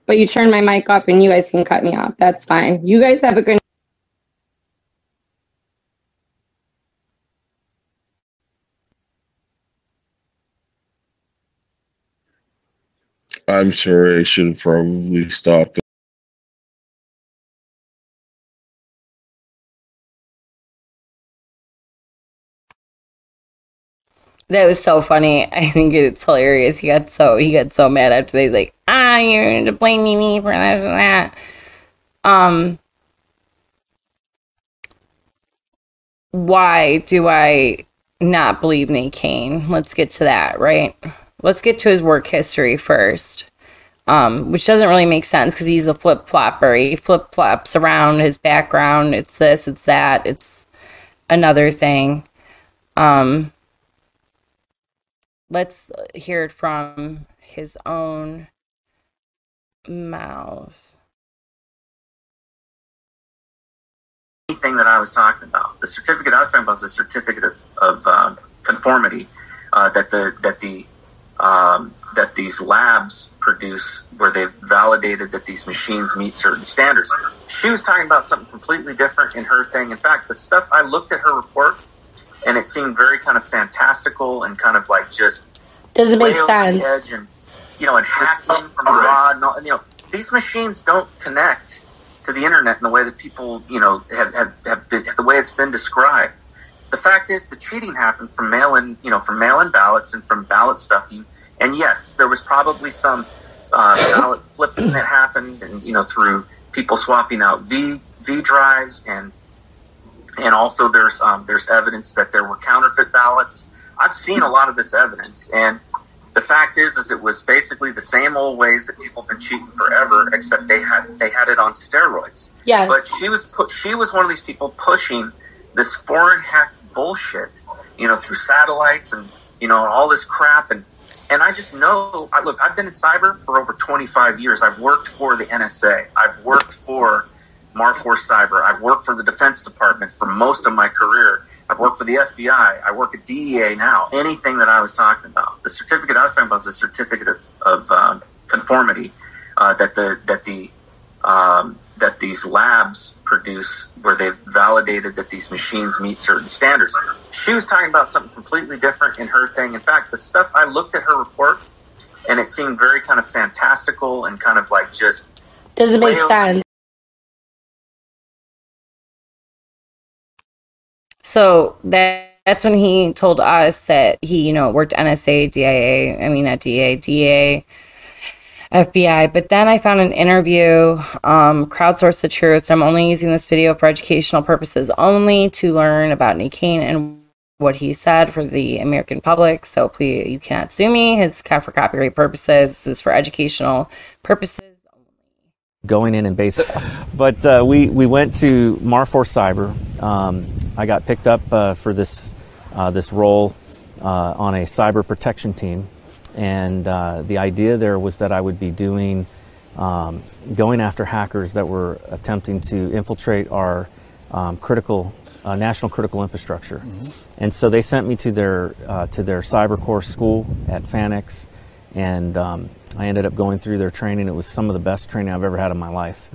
But you turn my mic off and you guys can cut me off. That's fine. You guys have a good I'm sorry, I should have probably stopped. That was so funny. I think it's hilarious. He got so mad after he's like, you're blaming me for this and that. Why do I not believe Nate Cain? Let's get to that, right? Let's get to his work history first. Which doesn't really make sense because he's a flip-flopper. He flip-flops around his background. It's this, it's that, it's another thing. Let's hear it from his own mouth. Anything that I was talking about, the certificate I was talking about is the certificate of conformity that these labs produce, where they've validated that these machines meet certain standards. She was talking about something completely different in her thing. In fact, the stuff, I looked at her report and it seemed very kind of fantastical and kind of like just doesn't make way sense. over the edge, and and hacking from abroad and all, these machines don't connect to the internet in the way that people have been, the way it's been described. The fact is, the cheating happened from mail-in ballots and from ballot stuffing. And yes, there was probably some ballot flipping that happened, and through people swapping out V drives, and also there's evidence that there were counterfeit ballots. I've seen a lot of this evidence, and the fact is it was basically the same old ways that people have been cheating forever, except they had it on steroids. Yes. But she was one of these people pushing this foreign hack bullshit, through satellites and all this crap, and I just know. Look, I've been in cyber for over 25 years. I've worked for the NSA. I've worked for Marforce Cyber. I've worked for the Defense Department for most of my career. I've worked for the FBI. I work at DEA now. Anything that I was talking about, the certificate I was talking about is the certificate of conformity that these labs produce, where they've validated that these machines meet certain standards. She was talking about something completely different in her thing. In fact, the stuff, I looked at her report and it seemed very kind of fantastical and kind of like just doesn't make sense. So that's when he told us that he, worked NSA, DEA, FBI. But then I found an interview, crowdsourced the truth. I'm only using this video for educational purposes only, to learn about Nate Cain and what he said for the American public. So please, you cannot sue me. It's for copyright purposes. This is for educational purposes. Going in and basically, but we went to Marforce Cyber. I got picked up for this role on a cyber protection team, and the idea there was that I would be going after hackers that were attempting to infiltrate our national critical infrastructure. Mm-hmm. And so they sent me to their cyber core school at FANX, and I ended up going through their training. It was some of the best training I've ever had in my life.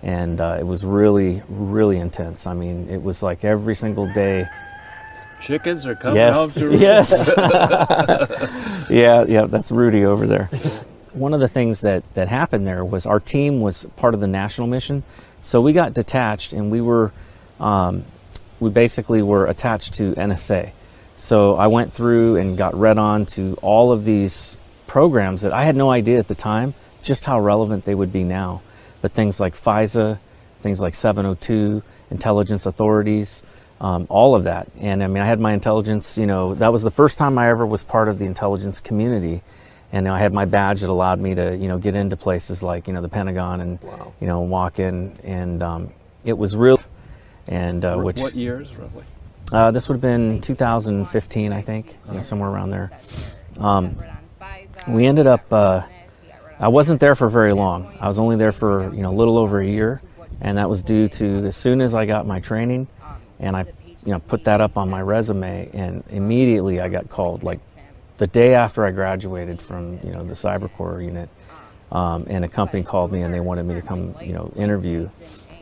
And it was really, really intense. I mean, it was like every single day. Chickens are coming home to roost. Yes. Yeah, that's Rudy over there. One of the things that happened there was our team was part of the national mission. So we got detached, and we basically were attached to NSA. So I went through and got read on to all of these programs that I had no idea at the time just how relevant they would be now. But things like FISA, things like 702, intelligence authorities, all of that. And I mean, I had my intelligence, that was the first time I ever was part of the intelligence community. And I had my badge that allowed me to, get into places like, the Pentagon and, wow. Walk in. And it was real. And what years roughly? This would have been 2015, I think, somewhere around there. We ended up, I wasn't there for very long. I was only there for, a little over a year. And that was due to, as soon as I got my training and I, put that up on my resume, and immediately I got called, like the day after I graduated from, the cyber core unit, and a company called me and they wanted me to come, interview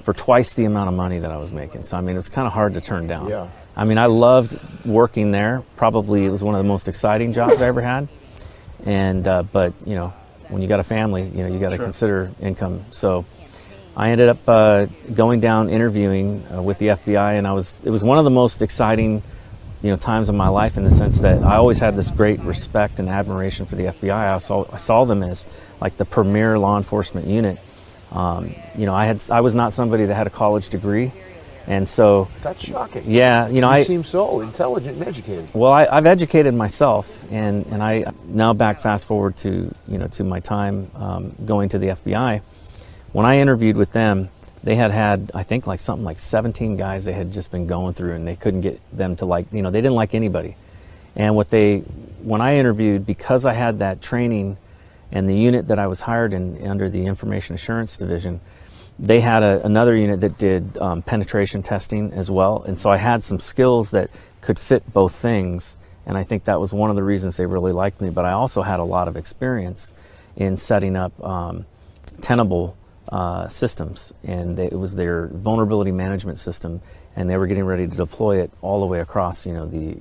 for twice the amount of money that I was making. So, I mean, it was kind of hard to turn down. Yeah. I mean, I loved working there. Probably it was one of the most exciting jobs I ever had. And, but, when you got a family, you got to consider income. So I ended up going down interviewing with the FBI, and it was one of the most exciting times in my life, in the sense that I always had this great respect and admiration for the FBI. I saw them as like the premier law enforcement unit. I was not somebody that had a college degree, and so that's shocking. Yeah, you seem so intelligent and educated. Well, I've educated myself, and I now fast forward to to my time going to the FBI. When I interviewed with them, they had I think something like 17 guys they had just been going through, and they couldn't get them to they didn't like anybody. And when I interviewed, because I had that training and the unit that I was hired in under the Information Assurance Division, they had another unit that did penetration testing as well. And so I had some skills that could fit both things. And I think that was one of the reasons they really liked me. But I also had a lot of experience in setting up tenable systems. And it was their vulnerability management system. And they were getting ready to deploy it all the way across, the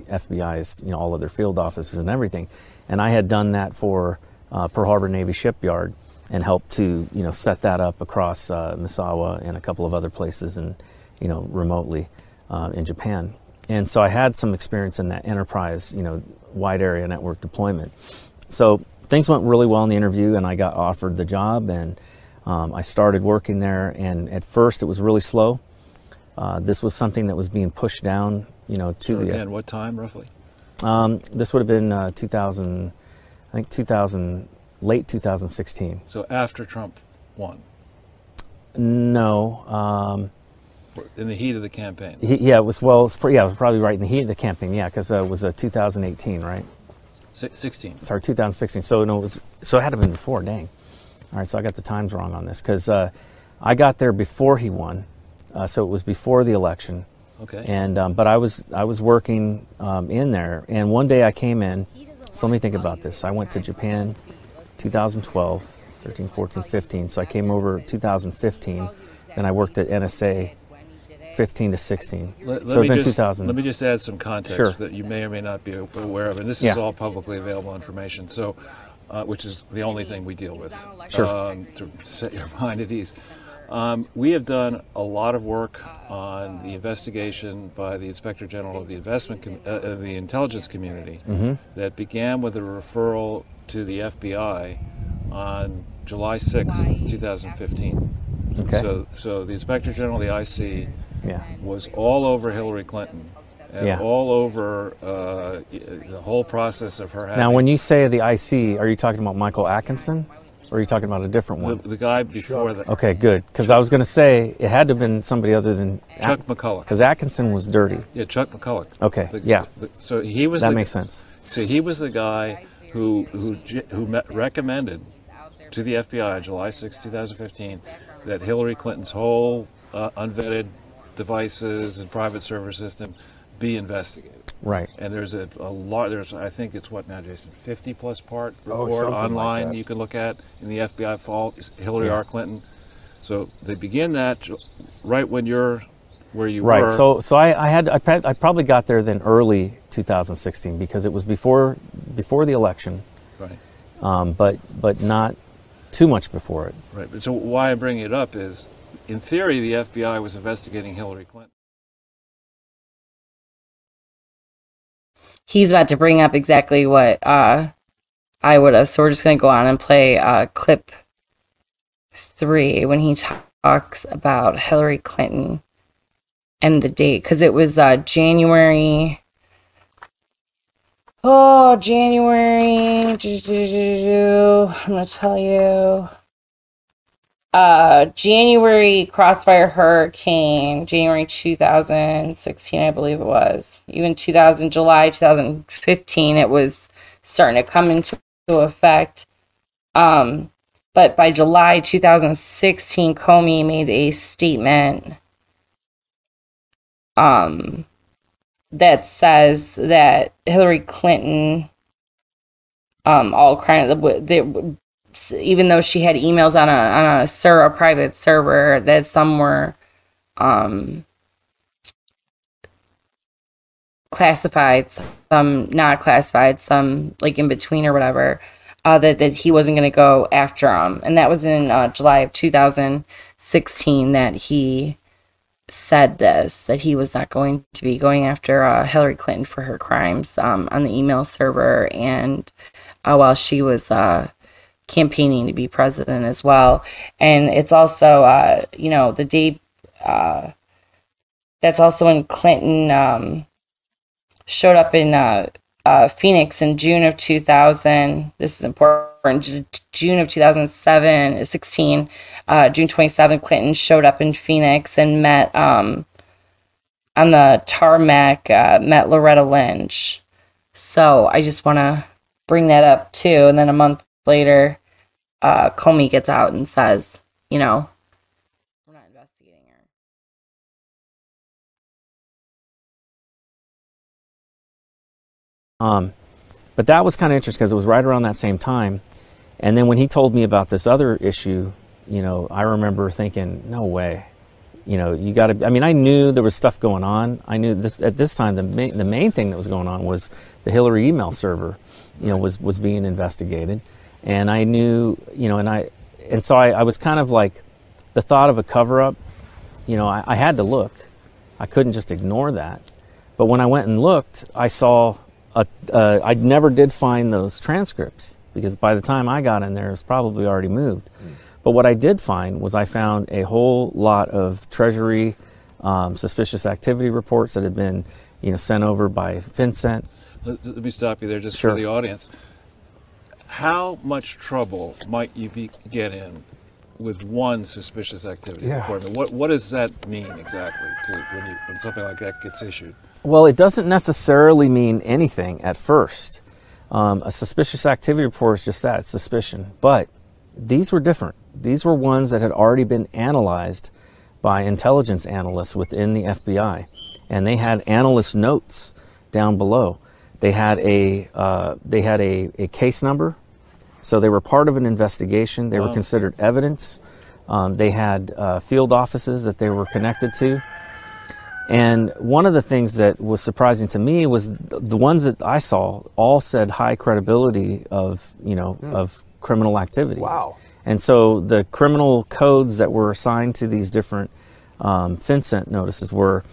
FBI's, all of their field offices and everything. And I had done that for Pearl Harbor Navy Shipyard, and helped to set that up across Misawa and a couple of other places, and remotely in Japan. And so I had some experience in that enterprise wide area network deployment. So things went really well in the interview, and I got offered the job, and I started working there. And at first it was really slow. This was something that was being pushed down to the again, what time roughly? This would have been 2000, late 2016. So after Trump won? No. In the heat of the campaign? It was probably right in the heat of the campaign, because it was 2018, right? 16. Sorry, 2016. So no, it had to have been before, dang. All right, so I got the times wrong on this, because I got there before he won, so it was before the election. Okay. And but I was working in there, and one day I came in. So let me think about this. I went to Japan 2012, 13, 14, 15. So I came over 2015. Then I worked at NSA 15 to 16. Let So me it's been just, 2000. Let me just add some context Sure. that you may or may not be aware of. And this Yeah. is all publicly available information, so which is the only thing we deal with. Sure. To set your mind at ease. We have done a lot of work on the investigation by the Inspector General of the the intelligence community Mhm. that began with a referral to the FBI on July 6th, 2015. Okay. So the Inspector General of the IC Yeah. was all over Hillary Clinton and Yeah. all over the whole process of her having... Now, when you say the IC, are you talking about Michael Atkinson, or are you talking about a different one? the guy before that. Okay, good. Because I was going to say it had to have been somebody other than Chuck McCulloch. Because Atkinson was dirty. Yeah, Chuck McCulloch. Okay, yeah. So he was That makes sense. So he was the guy who recommended to the FBI on July 6, 2015, that Hillary Clinton's whole unvetted devices and private server system be investigated. Right. And there's a lot. I think it's what now, Jason? 50+ part report something like online that. you can look at in the FBI vault. Hillary Yeah. R. Clinton. So they begin that right when you're where you Right. were. So I probably got there then early 2016, because it was before the election. Right. But not too much before it. Right. But so why I bring it up is, in theory, the FBI was investigating Hillary Clinton. He's about to bring up exactly what I would have. So we're just going to go on and play clip 3 when he talks about Hillary Clinton and the date, because it was January. I'm going to tell you. January Crossfire Hurricane, January 2016, I believe it was. Even July 2015, it was starting to come into effect. But by July 2016, Comey made a statement that says that Hillary Clinton, all kind of even though she had emails on a private server, that some were classified, some not classified, some like in between or whatever, that he wasn't going to go after them. And that was in July of 2016 that he said this, that he was not going to be going after Hillary Clinton for her crimes on the email server, and while she was campaigning to be president as well. And it's also, you know, the day that's also when Clinton showed up in Phoenix in June of 2000. This is important. June of 2016, June 27th, Clinton showed up in Phoenix and met on the tarmac, met Loretta Lynch. So I just want to bring that up too. And then a month later, Comey gets out and says, you know, we're not investigating her. But that was kind of interesting because it was right around that same time. And then when he told me about this other issue, you know, I remember thinking, no way. You know, you got to, I mean, I knew there was stuff going on. I knew this at this time, the main thing that was going on was the Hillary email server, you know, was being investigated. And I knew, you know, and so I was kind of like, the thought of a cover-up, you know, I had to look. I couldn't just ignore that. But when I went and looked, I saw, I never did find those transcripts, because by the time I got in there, it was probably already moved. But what I did find was I found a whole lot of Treasury suspicious activity reports that had been, you know, sent over by FinCEN. Let me stop you there just Sure. for the audience. How much trouble might you get in with one suspicious activity report? What does that mean exactly when something like that gets issued? Well, it doesn't necessarily mean anything at first. A suspicious activity report is just that, it's suspicion. But these were different. These were ones that had already been analyzed by intelligence analysts within the FBI. And they had analyst notes down below. They had a case number. So they were part of an investigation. They were considered evidence. They had field offices that they were connected to. And one of the things that was surprising to me was the ones that I saw all said high credibility of, you know, of criminal activity. Wow. And so the criminal codes that were assigned to these different FinCEN notices were,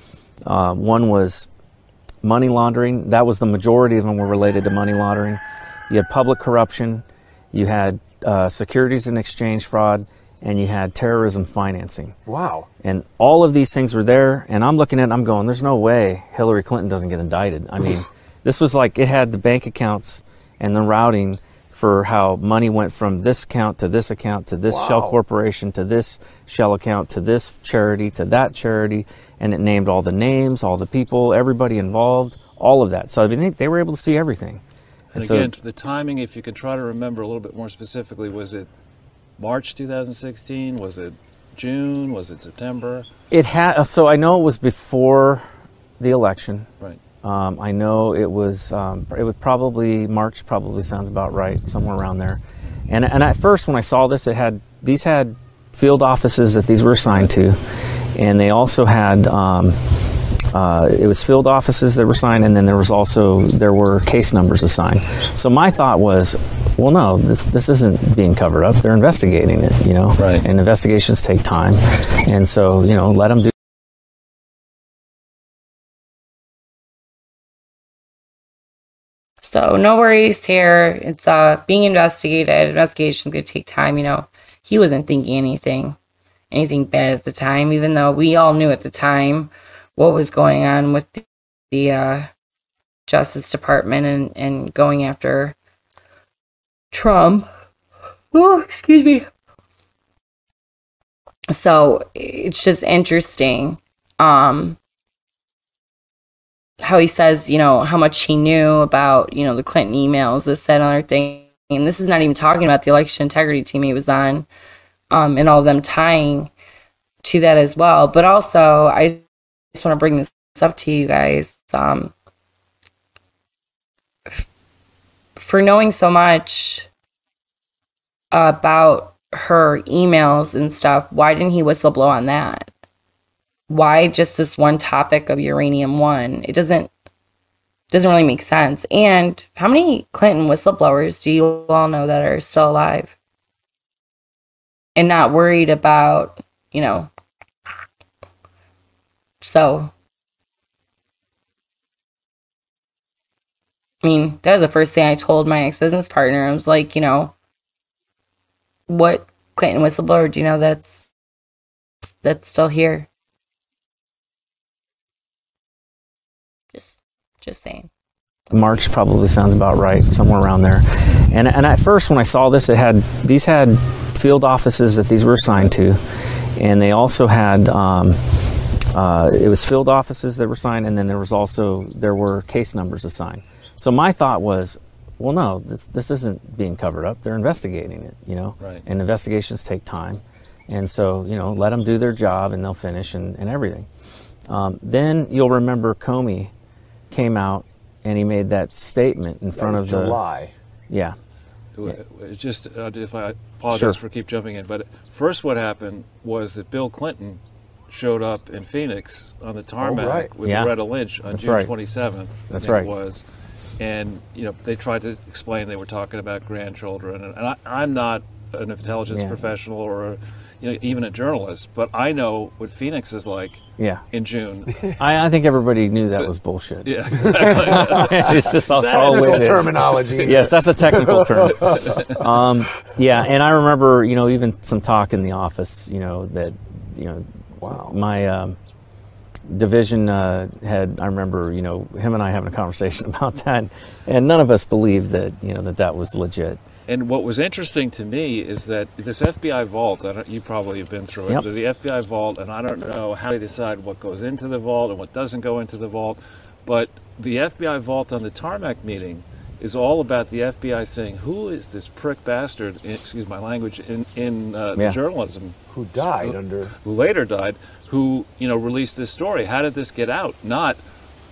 one was money laundering. That was the majority of them were related to money laundering. You had public corruption, you had securities and exchange fraud, and you had terrorism financing. Wow. And all of these things were there, and I'm looking at it and I'm going, there's no way Hillary Clinton doesn't get indicted. I mean, this was like, it had the bank accounts and the routing for how money went from this account to this account to this shell corporation to this shell account to this charity to that charity, and it named all the names, all the people, everybody involved, all of that. So I mean, they were able to see everything. And again, the timing, if you can try to remember a little bit more specifically, was it March 2016? Was it June? Was it September? It had. So I know it was before the election. Right. I know it was. It would probably March. Probably sounds about right, somewhere around there. And at first, when I saw this, these had field offices that these were assigned to, and they also had. It was field offices that were assigned, and then there were case numbers assigned. So my thought was, well, no, this isn't being covered up. They're investigating it, you know. Right. And investigations take time, and so, you know, let them do. So no worries here. It's being investigated. Investigation's gonna take time. You know, he wasn't thinking anything bad at the time, even though we all knew at the time what was going on with the Justice Department and going after Trump. Oh, excuse me. So it's just interesting. How he says, you know, how much he knew about, you know, the Clinton emails, this, that, and other thing. And this is not even talking about the election integrity team he was on, and all of them tying to that as well. But also, I just want to bring this up to you guys. For knowing so much about her emails and stuff, why didn't he whistleblow on that? Why just this one topic of uranium-1? It doesn't really make sense. And how many Clinton whistleblowers do you all know that are still alive and not worried about, you know, So, I mean, that was the first thing I told my ex-business partner. I was like, you know, what Clinton whistleblower do you know that's still here? Just saying. March probably sounds about right, somewhere around there. And at first, when I saw this, these had field offices that these were assigned to, and they also had it was field offices that were assigned, and then there were case numbers assigned. So my thought was, well, no, this isn't being covered up. They're investigating it, you know, right. And investigations take time, and so you know, let them do their job, and they'll finish and everything. Then you'll remember Comey came out and he made that statement in front of July. Yeah. Just if I apologize for keep jumping in, but first what happened was that Bill Clinton showed up in Phoenix on the tarmac with Loretta Lynch on June 27th. That's right. It was, and you know they tried to explain they were talking about grandchildren, and I'm not an intelligence professional or even a journalist, but I know what Phoenix is like in June. I think everybody knew that was bullshit. Yeah, exactly. It's just all terminology. Yes, that's a technical term. Yeah, and I remember, even some talk in the office, that, wow. My division head, I remember, him and I having a conversation about that, and none of us believed that, that was legit. And what was interesting to me is that this FBI vault, you probably have been through it, the FBI vault, and I don't know how they decide what goes into the vault and what doesn't go into the vault, but the FBI vault on the tarmac meeting is all about the FBI saying, who is this prick bastard, excuse my language, in journalism. Who died who later died, who, released this story. How did this get out? Not...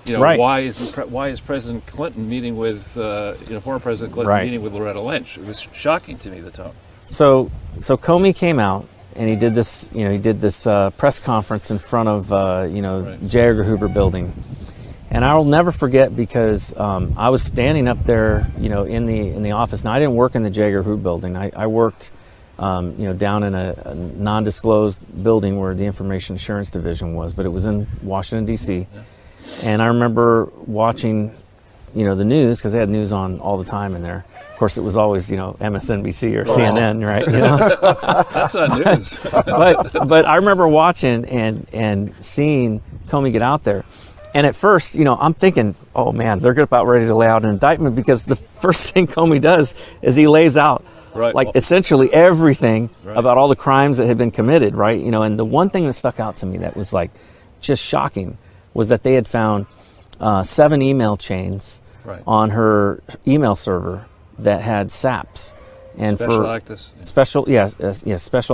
why is President Clinton meeting with, former President Clinton meeting with Loretta Lynch? It was shocking to me, the tone. So Comey came out and he did this, press conference in front of, J. Edgar Hoover building. And I will never forget because I was standing up there, in the office. Now I didn't work in the J. Edgar Hoover building. I worked, down in a non-disclosed building where the Information Assurance Division was, but it was in Washington, D.C. Yeah. And I remember watching, the news, because they had news on all the time in there. Of course, it was always, MSNBC or CNN, right? That's not news. but I remember watching and seeing Comey get out there. And at first, I'm thinking, oh man, they're about ready to lay out an indictment, because the first thing Comey does is he lays out essentially everything about all the crimes that had been committed, right? And the one thing that stuck out to me that was just shocking was that they had found 7 email chains on her email server that had SAPs and special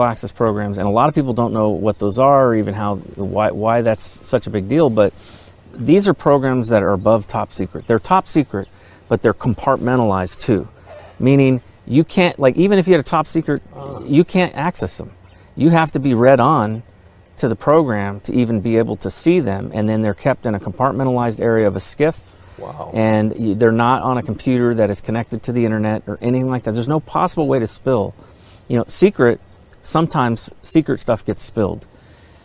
access programs. And a lot of people don't know what those are, or even why that's such a big deal. But these are programs that are above top secret. They're top secret, but they're compartmentalized too, meaning you can't, even if you had a top secret, you can't access them. You have to be read on to the program to even be able to see them, and then they're kept in a compartmentalized area of a SCIF. Wow. And they're not on a computer that is connected to the internet or anything like that. There's no possible way to spill. Sometimes secret stuff gets spilled,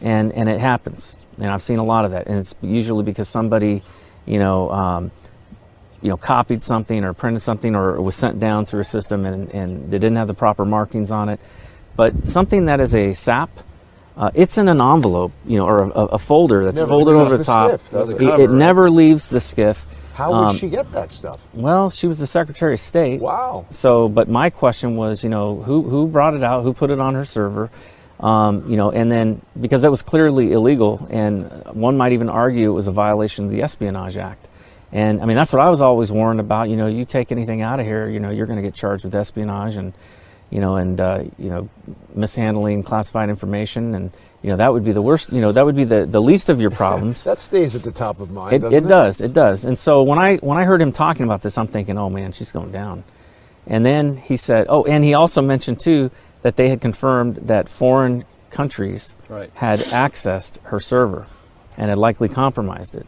and it happens. And I've seen a lot of that, and it's usually because somebody, copied something or printed something, or it was sent down through a system and they didn't have the proper markings on it. But something that is a SAP, it's in an envelope, or a folder that's folded over the top. It never leaves the SCIF. How would she get that stuff? Well, she was the Secretary of State. Wow. So, but my question was, who brought it out? Who put it on her server? And then because that was clearly illegal, and one might even argue it was a violation of the Espionage Act. And I mean, that's what I was always warned about. You take anything out of here, you're going to get charged with espionage and mishandling classified information, and that would be the worst. That would be the least of your problems. That stays at the top of mind. It does. And so when I heard him talking about this, I'm thinking, oh man, she's going down. And then he said, and he also mentioned too that they had confirmed that foreign countries had accessed her server and had likely compromised it.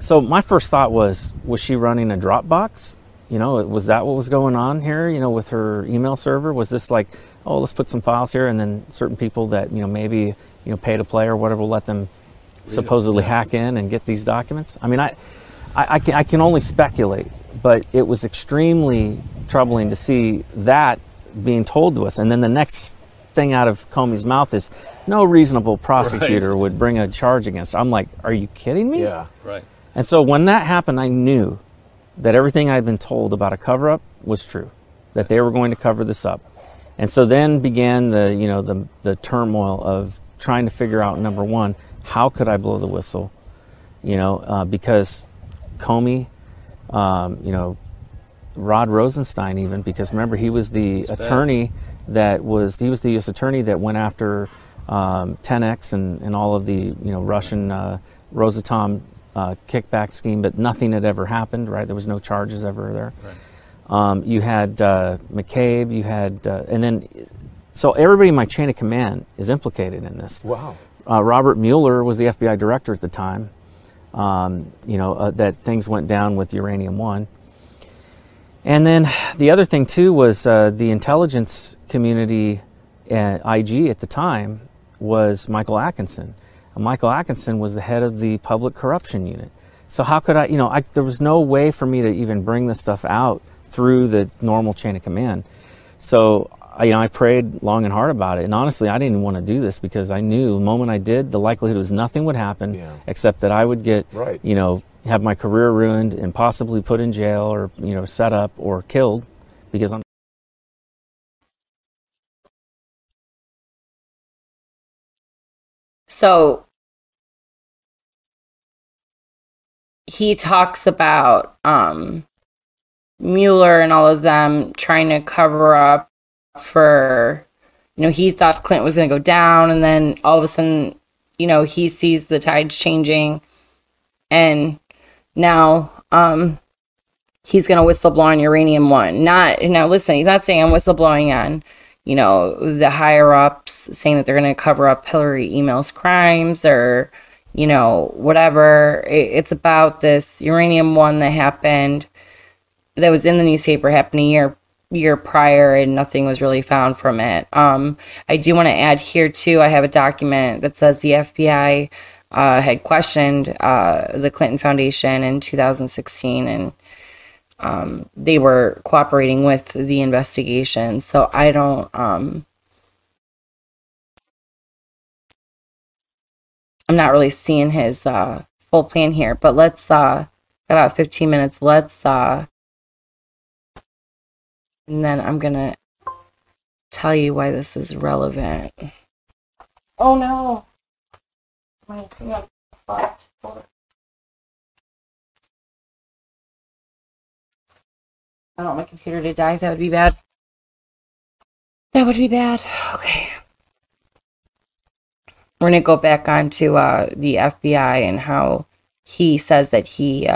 So my first thought was she running a Dropbox? Was that what was going on here, with her email server? Was this let's put some files here, and then certain people that, maybe, pay to play or whatever, will let them supposedly hack in and get these documents? I mean, I can only speculate, but it was extremely troubling to see that being told to us. And then the next thing out of Comey's mouth is, no reasonable prosecutor would bring a charge against. I'm like, are you kidding me? Yeah. Right. And so when that happened, I knew that everything I'd been told about a cover-up was true, that they were going to cover this up. And so then began the turmoil of trying to figure out, number one, how could I blow the whistle? Because Comey, Rod Rosenstein even, because remember, he was the attorney he was the U.S. attorney that went after 10X and all of the Russian Rosatom kickback scheme, but nothing had ever happened, right? There was no charges ever there. Right. You had McCabe, you had, and then, so everybody in my chain of command is implicated in this. Wow. Robert Mueller was the FBI director at the time, that things went down with Uranium One. And then the other thing too was the intelligence community IG at the time was Michael Atkinson. Michael Atkinson was the head of the public corruption unit. So how could there was no way for me to even bring this stuff out through the normal chain of command. So I prayed long and hard about it. And honestly, I didn't want to do this because I knew the moment I did, the likelihood was nothing would happen except that I would get, have my career ruined and possibly put in jail or, set up or killed because I'm. So he talks about Mueller and all of them trying to cover up for, he thought Clinton was going to go down, and then all of a sudden, he sees the tides changing, and now he's going to whistleblow on Uranium One. Listen, he's not saying I'm whistleblowing on, the higher ups, saying that they're going to cover up Hillary emails crimes or, whatever. It's about this Uranium One that happened, that was in the newspaper, happened a year prior, and nothing was really found from it. I do want to add here too, I have a document that says the FBI had questioned the Clinton Foundation in 2016, and they were cooperating with the investigation. So I don't, I'm not really seeing his full plan here, but let's, about 15 minutes, let's, and then I'm going to tell you why this is relevant. Oh no. My thing got fucked. I don't want my computer to die. That would be bad. That would be bad. Okay. We're going to go back onto the FBI and how he says that he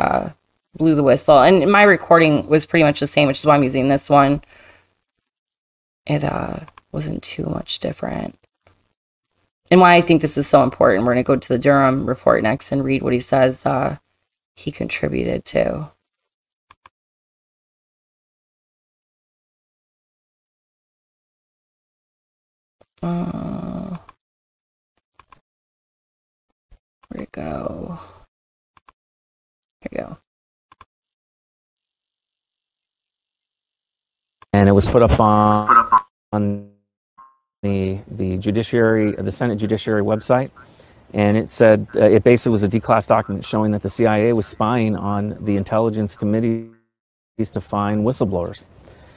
blew the whistle. And my recording was pretty much the same, which is why I'm using this one. It wasn't too much different. And why I think this is so important, we're going to go to the Durham report next and read what he says he contributed to. Where'd it go? Here we go. And it was put up on the judiciary, the Senate Judiciary website, and it said it basically was a declassed document showing that the CIA was spying on the intelligence committees to find whistleblowers.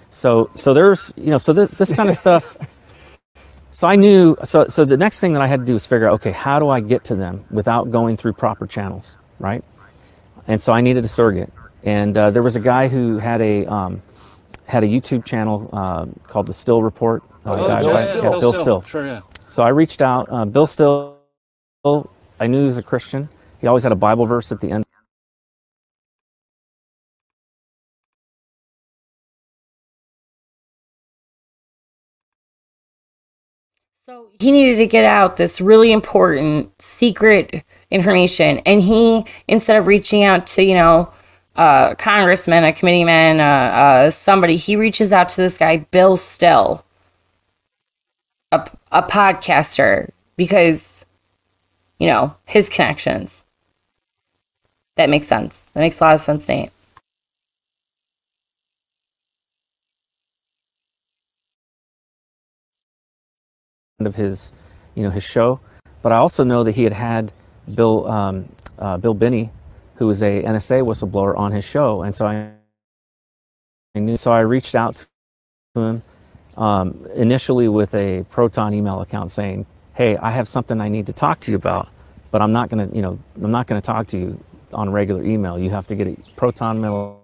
So there's this kind of stuff. So I knew. So the next thing that I had to do was figure out, okay, how do I get to them without going through proper channels, right? And so I needed a surrogate, and there was a guy who had a YouTube channel called the Still Report. Bill Still. Sure, yeah. So I reached out. Bill Still, I knew he was a Christian. He always had a Bible verse at the end. So he needed to get out this really important secret information. And he, instead of reaching out to, a congressman, a committeeman, somebody, he reaches out to this guy, Bill Still, a podcaster, because you know, his connections. That makes sense. That makes a lot of sense, Nate. Of his, you know, his show, but I also know that he had Bill Binney, who was a NSA whistleblower, on his show, and so I reached out to him initially with a Proton email account saying, "Hey, I have something I need to talk to you about, but I'm not gonna talk to you on regular email. You have to get a Proton mail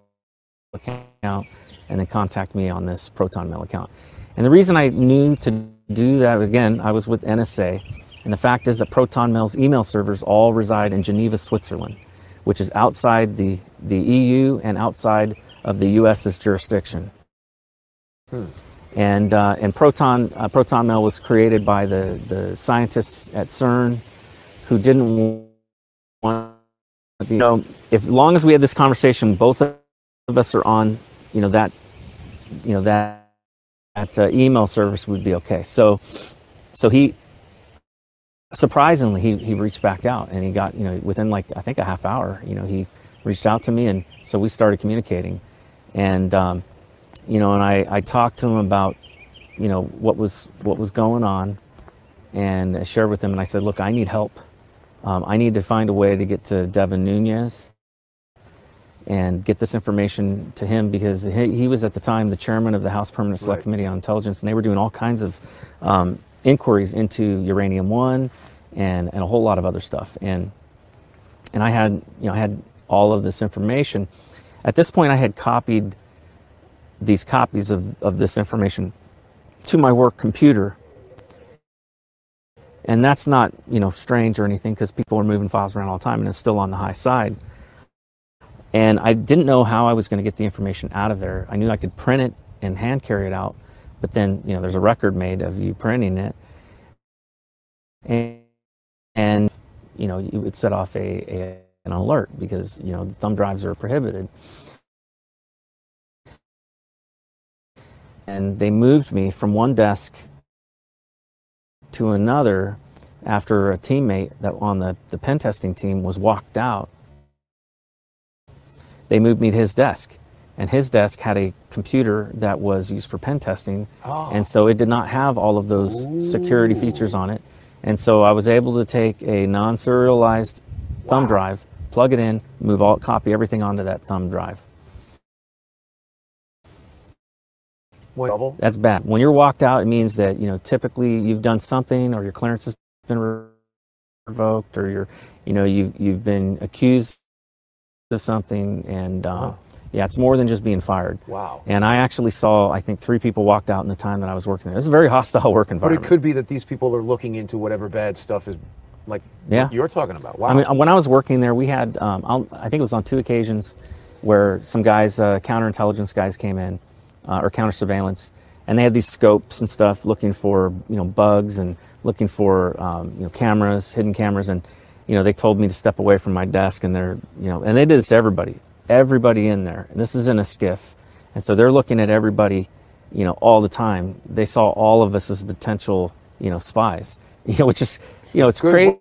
account and then contact me on this Proton mail account." And the reason I knew to do that, again, I was with NSA, and the fact is that Proton Mail's email servers all reside in Geneva, Switzerland, which is outside the EU and outside of the US's jurisdiction. And Proton Mail was created by the scientists at CERN who didn't want, you know, as long as we had this conversation, both of us are on, that email service would be okay. So he, surprisingly, he reached back out, and he got, within I think a half hour, he reached out to me, and so we started communicating. And, and I talked to him about, what was going on, and I shared with him, and I said, look, I need help. I need to find a way to get to Devin Nunes and get this information to him, because he was at the time the chairman of the House Permanent Select Committee on Intelligence, and they were doing all kinds of inquiries into uranium-1 and a whole lot of other stuff. And I had, I had all of this information. At this point, I had copied these copies of this information to my work computer. And that's not, strange or anything, because people are moving files around all the time, and it's still on the high side. And I didn't know how I was going to get the information out of there. I knew I could print it and hand carry it out, but then, there's a record made of you printing it. And you would set off an alert, because, the thumb drives are prohibited. And they moved me from one desk to another after a teammate that on the pen testing team was walked out. They moved me to his desk, and his desk had a computer that was used for pen testing, and so it did not have all of those security features on it. And so I was able to take a non-serialized thumb drive, plug it in, copy everything onto that thumb drive. That's bad. When you're walked out, it means that, typically you've done something, or your clearance has been revoked, or you've been accused of something, and yeah, it's more than just being fired. Wow. And I actually saw, I think, 3 people walked out in the time that I was working there. It's a very hostile work environment. But it could be that these people are looking into whatever bad stuff is, like what you're talking about. Wow. I mean, when I was working there, we had, I think it was on 2 occasions where some guys, counterintelligence guys came in, or counter surveillance, and they had these scopes and stuff looking for, bugs, and looking for, cameras, hidden cameras, and they told me to step away from my desk, and they're, and they did this to everybody in there. And this is in a skiff. And so they're looking at everybody, all the time. They saw all of us as potential, spies, which is, it's crazy.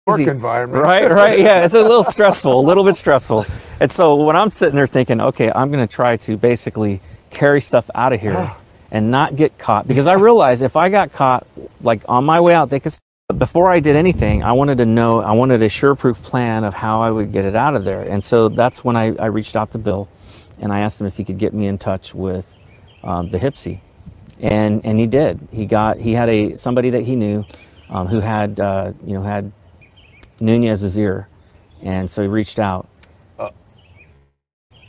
Work environment. Right. Yeah. It's a little stressful, a little bit stressful. And so when I'm sitting there thinking, okay, I'm going to try to basically carry stuff out of here and not get caught, because I realized if I got caught, on my way out, they could. Before I did anything, I wanted a sure-proof plan of how I would get it out of there. And so that's when I reached out to Bill, and I asked him if he could get me in touch with the HIPSI. And he did. He had somebody that he knew who had had Nunez's ear, and so he reached out.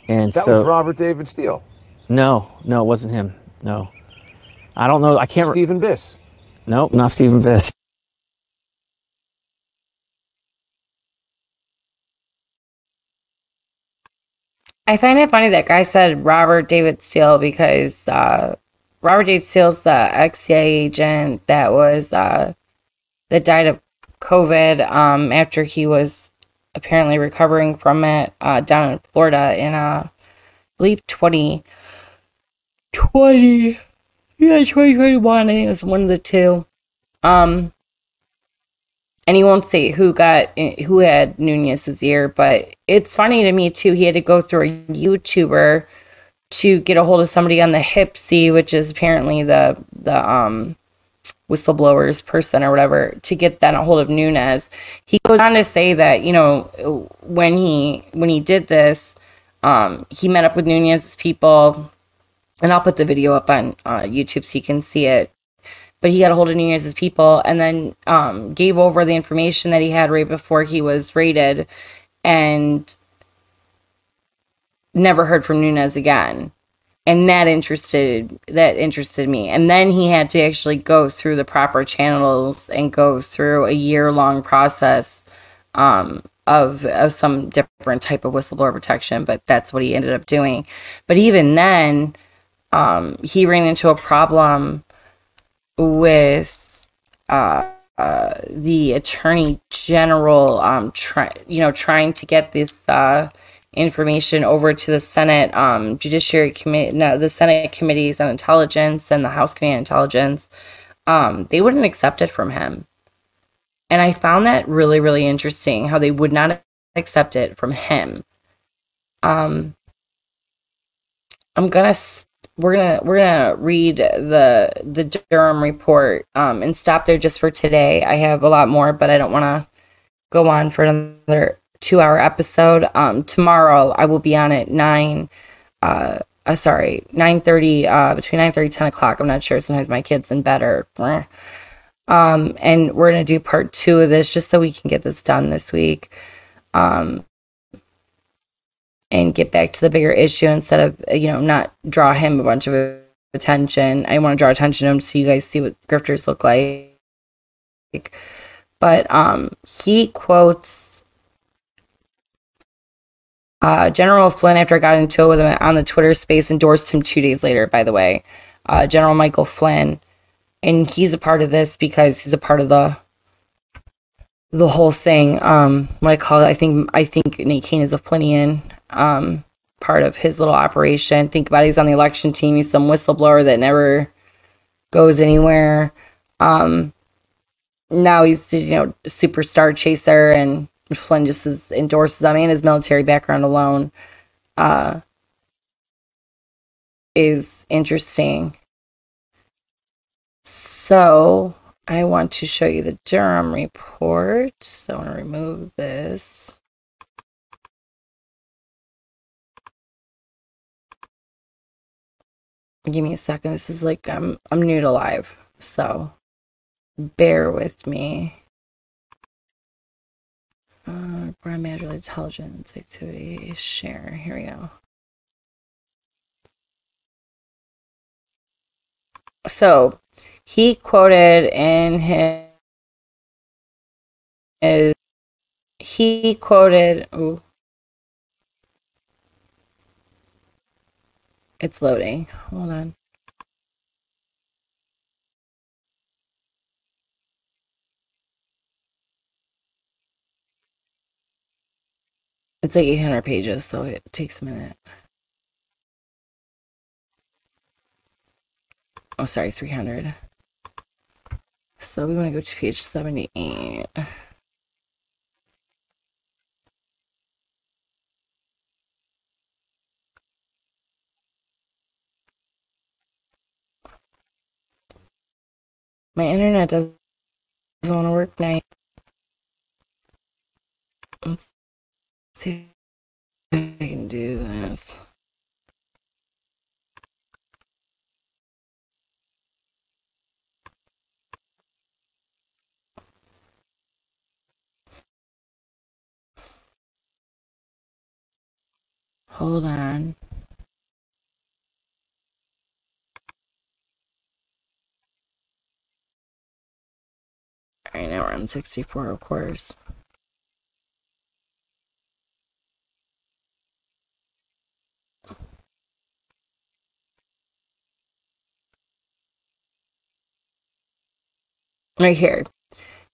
And that was Robert David Steele. No, it wasn't him. No, I don't know. I can't. Stephen Biss. No, not Stephen Biss. I find it funny that guy said Robert David Steele, because Robert David Steele's the ex-CIA agent that was that died of COVID after he was apparently recovering from it down in Florida in I believe 2020. Yeah, 2021. I think it was one of the two. and he won't say who had Nunez's ear, but it's funny to me too. He had to go through a YouTuber to get a hold of somebody on the HIPC, which is apparently the whistleblowers person or whatever, to get that a hold of Nunez. He goes on to say that, you know, when he did this, he met up with Nunez's people, and I'll put the video up on YouTube so you can see it. But he got a hold of Nunez's people and then gave over the information that he had right before he was raided, and never heard from Nunez again. And that interested me. And then he had to actually go through the proper channels and go through a year-long process of some different type of whistleblower protection. But that's what he ended up doing. But even then, he ran into a problem with the attorney general trying to get this information over to the Senate Judiciary Committee, the Senate Committees on Intelligence and the House Committee on Intelligence. They wouldn't accept it from him. And I found that really, really interesting, how they would not accept it from him. We're gonna read the Durham report and stop there just for today. I have a lot more, but I don't want to go on for another 2-hour episode. Tomorrow I will be on at 9:30, between 9:30 10 o'clock. I'm not sure. Sometimes my kid's in bed or and we're gonna do part 2 of this just so we can get this done this week. And get back to the bigger issue instead of, not draw him a bunch of attention. I want to draw attention to him so you guys see what grifters look like. But he quotes General Flynn after I got into it with him on the Twitter space, endorsed him 2 days later, by the way. General Michael Flynn. And he's a part of this because he's a part of the whole thing. What I call it, I think Nate Cain is a Flynnian. Part of his little operation. Think about it, he's on the election team. He's some whistleblower that never goes anywhere. Now he's superstar chaser, and Flynn just endorses them, and his military background alone is interesting. So I want to show you the Durham report. So I want to remove this. Give me a second. This is like I'm new to live, so bear with me. Broadband intelligence activity share. Here we go. So he quoted in his ooh, it's loading. Hold on. It's like 800 pages, so it takes a minute. Oh, sorry, 300. So we want to go to page 78. My internet doesn't want to work now. Let's see if I can do this. Hold on. All right, now we're on 64, of course. Right here.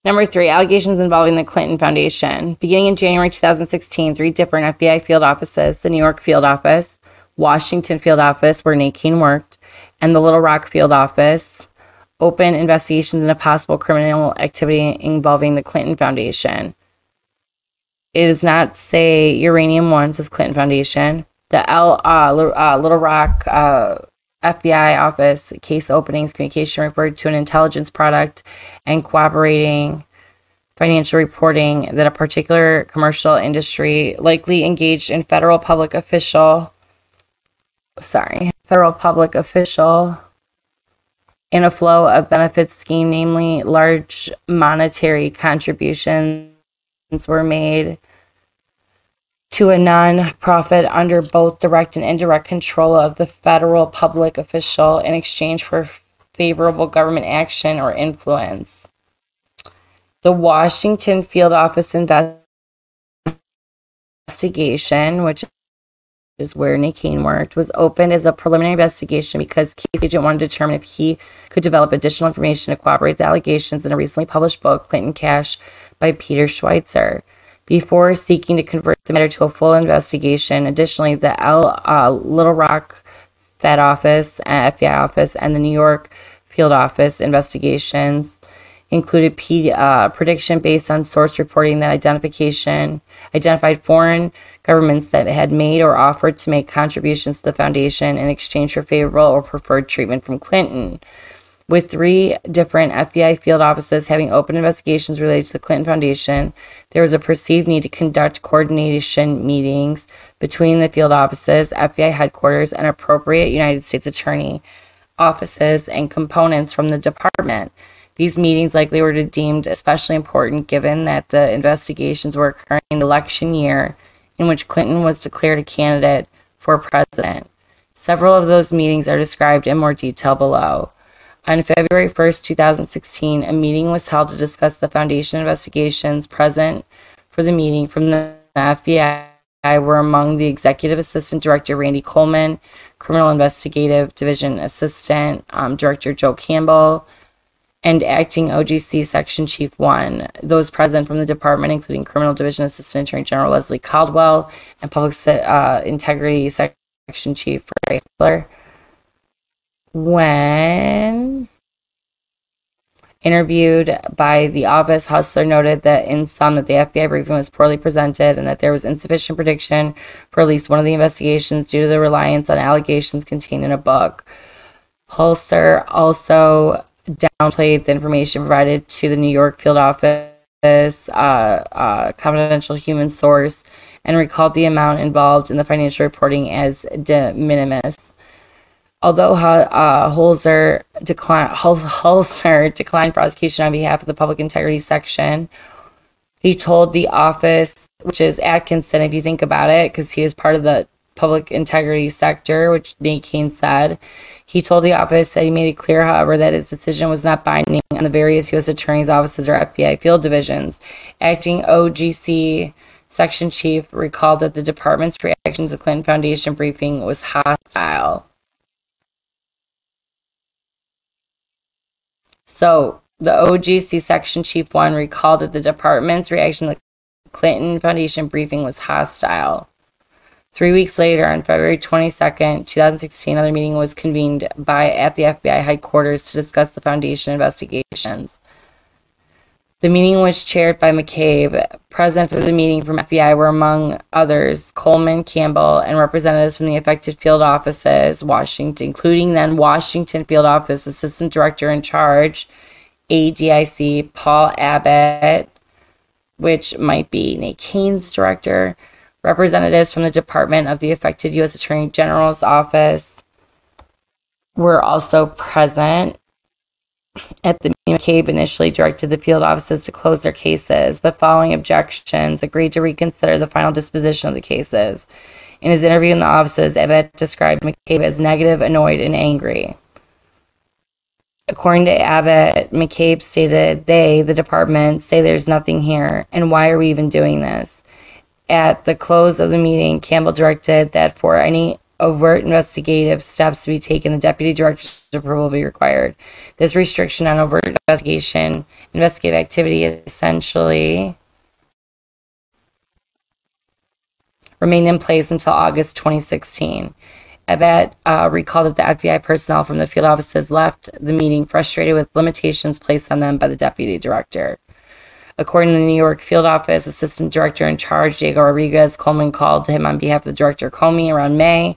Number 3, allegations involving the Clinton Foundation. Beginning in January 2016, 3 different FBI field offices, the New York field office, Washington field office, where Nate Cain worked, and the Little Rock field office, open investigations into possible criminal activity involving the Clinton Foundation. It does not say Uranium One, says Clinton Foundation. The Little Rock FBI office case openings communication referred to an intelligence product and cooperating financial reporting that a particular commercial industry likely engaged in federal public official in a flow of benefits scheme, namely large monetary contributions were made to a non-profit under both direct and indirect control of the federal public official in exchange for favorable government action or influence. The Washington Field Office investigation, which is where Nate Cain worked, was opened as a preliminary investigation because case agent wanted to determine if he could develop additional information to corroborate the allegations in a recently published book, Clinton Cash, by Peter Schweitzer, before seeking to convert the matter to a full investigation. Additionally, the Little Rock Fed Office, FBI Office, and the New York Field Office investigations included prediction based on source reporting that identified foreign governments that had made or offered to make contributions to the foundation in exchange for favorable or preferred treatment from Clinton. With 3 different FBI field offices having open investigations related to the Clinton Foundation, there was a perceived need to conduct coordination meetings between the field offices, FBI headquarters, and appropriate United States Attorney offices and components from the department. These meetings likely were deemed especially important given that the investigations were occurring in the election year in which Clinton was declared a candidate for president. Several of those meetings are described in more detail below. On February 1st, 2016, a meeting was held to discuss the foundation investigations. Present for the meeting from the FBI were among the Executive Assistant Director Randy Coleman, Criminal Investigative Division Assistant Director Joe Campbell, and Acting OGC Section Chief 1. Those present from the department, including Criminal Division Assistant Attorney General Leslie Caldwell and Public Integrity Section Chief Ray Spiller. When interviewed by the office, Hustler noted that in sum that the FBI briefing was poorly presented and that there was insufficient prediction for at least one of the investigations due to the reliance on allegations contained in a book. Hustler also downplayed the information provided to the New York field office, confidential human source, and recalled the amount involved in the financial reporting as de minimis. Although Holzer declined prosecution on behalf of the Public Integrity Section, he told the office, which is Atkinson, if you think about it, because he is part of the Public Integrity Sector, which Nate Cain said. He told the office that he made it clear, however, that his decision was not binding on the various U.S. Attorney's offices or FBI field divisions. Acting OGC Section Chief recalled that the department's reaction to the Clinton Foundation briefing was hostile. So the OGC Section Chief 1 recalled that the department's reaction to the Clinton Foundation briefing was hostile. 3 weeks later, on February 22nd, 2016, another meeting was convened at the FBI headquarters to discuss the foundation investigations. The meeting was chaired by McCabe. Present for the meeting from FBI were, among others, Coleman, Campbell, and representatives from the affected field offices, Washington, including then Washington Field Office Assistant Director in Charge, ADIC, Paul Abbott, which might be Nate Cain's director, representatives from the Department of the affected U.S. Attorney General's office were also present. At the meeting, McCabe initially directed the field offices to close their cases, but following objections, agreed to reconsider the final disposition of the cases. In his interview in the offices, Abbott described McCabe as negative, annoyed, and angry. According to Abbott, McCabe stated, the department, say there's nothing here, and why are we even doing this? At the close of the meeting, Campbell directed that for any overt investigative steps to be taken, the deputy director's approval be required. This restriction on overt investigative activity essentially remained in place until August 2016. Abbott recalled that the FBI personnel from the field offices left the meeting frustrated with limitations placed on them by the deputy director. According to the New York field office assistant director in charge, Diego Rodriguez, Coleman called to him on behalf of the director Comey around May